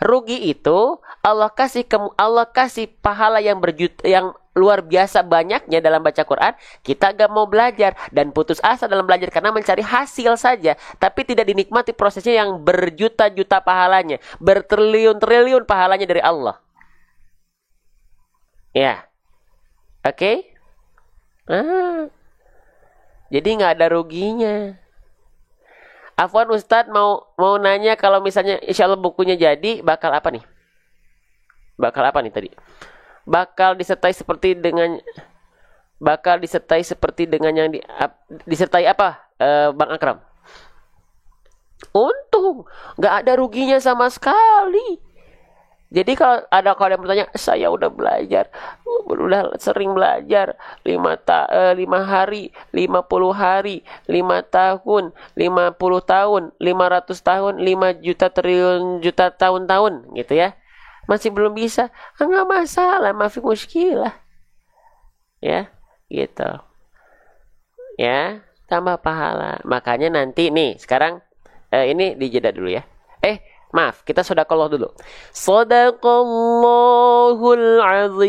Rugi itu Allah kasih pahala yang luar biasa banyaknya dalam baca Quran. Kita gak mau belajar dan putus asa dalam belajar karena mencari hasil saja, tapi tidak dinikmati prosesnya yang berjuta-juta pahalanya, bertriliun-triliun pahalanya dari Allah. Ya, oke. Jadi nggak ada ruginya. Afwan Ustadz mau nanya, kalau misalnya insya Allah bukunya jadi, bakal apa nih? Bakal apa nih tadi? Bakal disertai seperti dengan yang disertai apa, Bang Akram? Untung nggak ada ruginya sama sekali. Jadi kalau ada yang bertanya, saya udah belajar, udah sering belajar 5 hari, 50 hari, 5 tahun, 50 tahun, 500 tahun, 5 juta triliun juta tahun-tahun gitu ya. Masih belum bisa, enggak masalah, mafi muskilah. Ya, gitu. Ya. tambah pahala. Makanya nanti nih, sekarang ini dijeda dulu ya. Maaf, kita sedekah dulu. Shadaqallahul azim.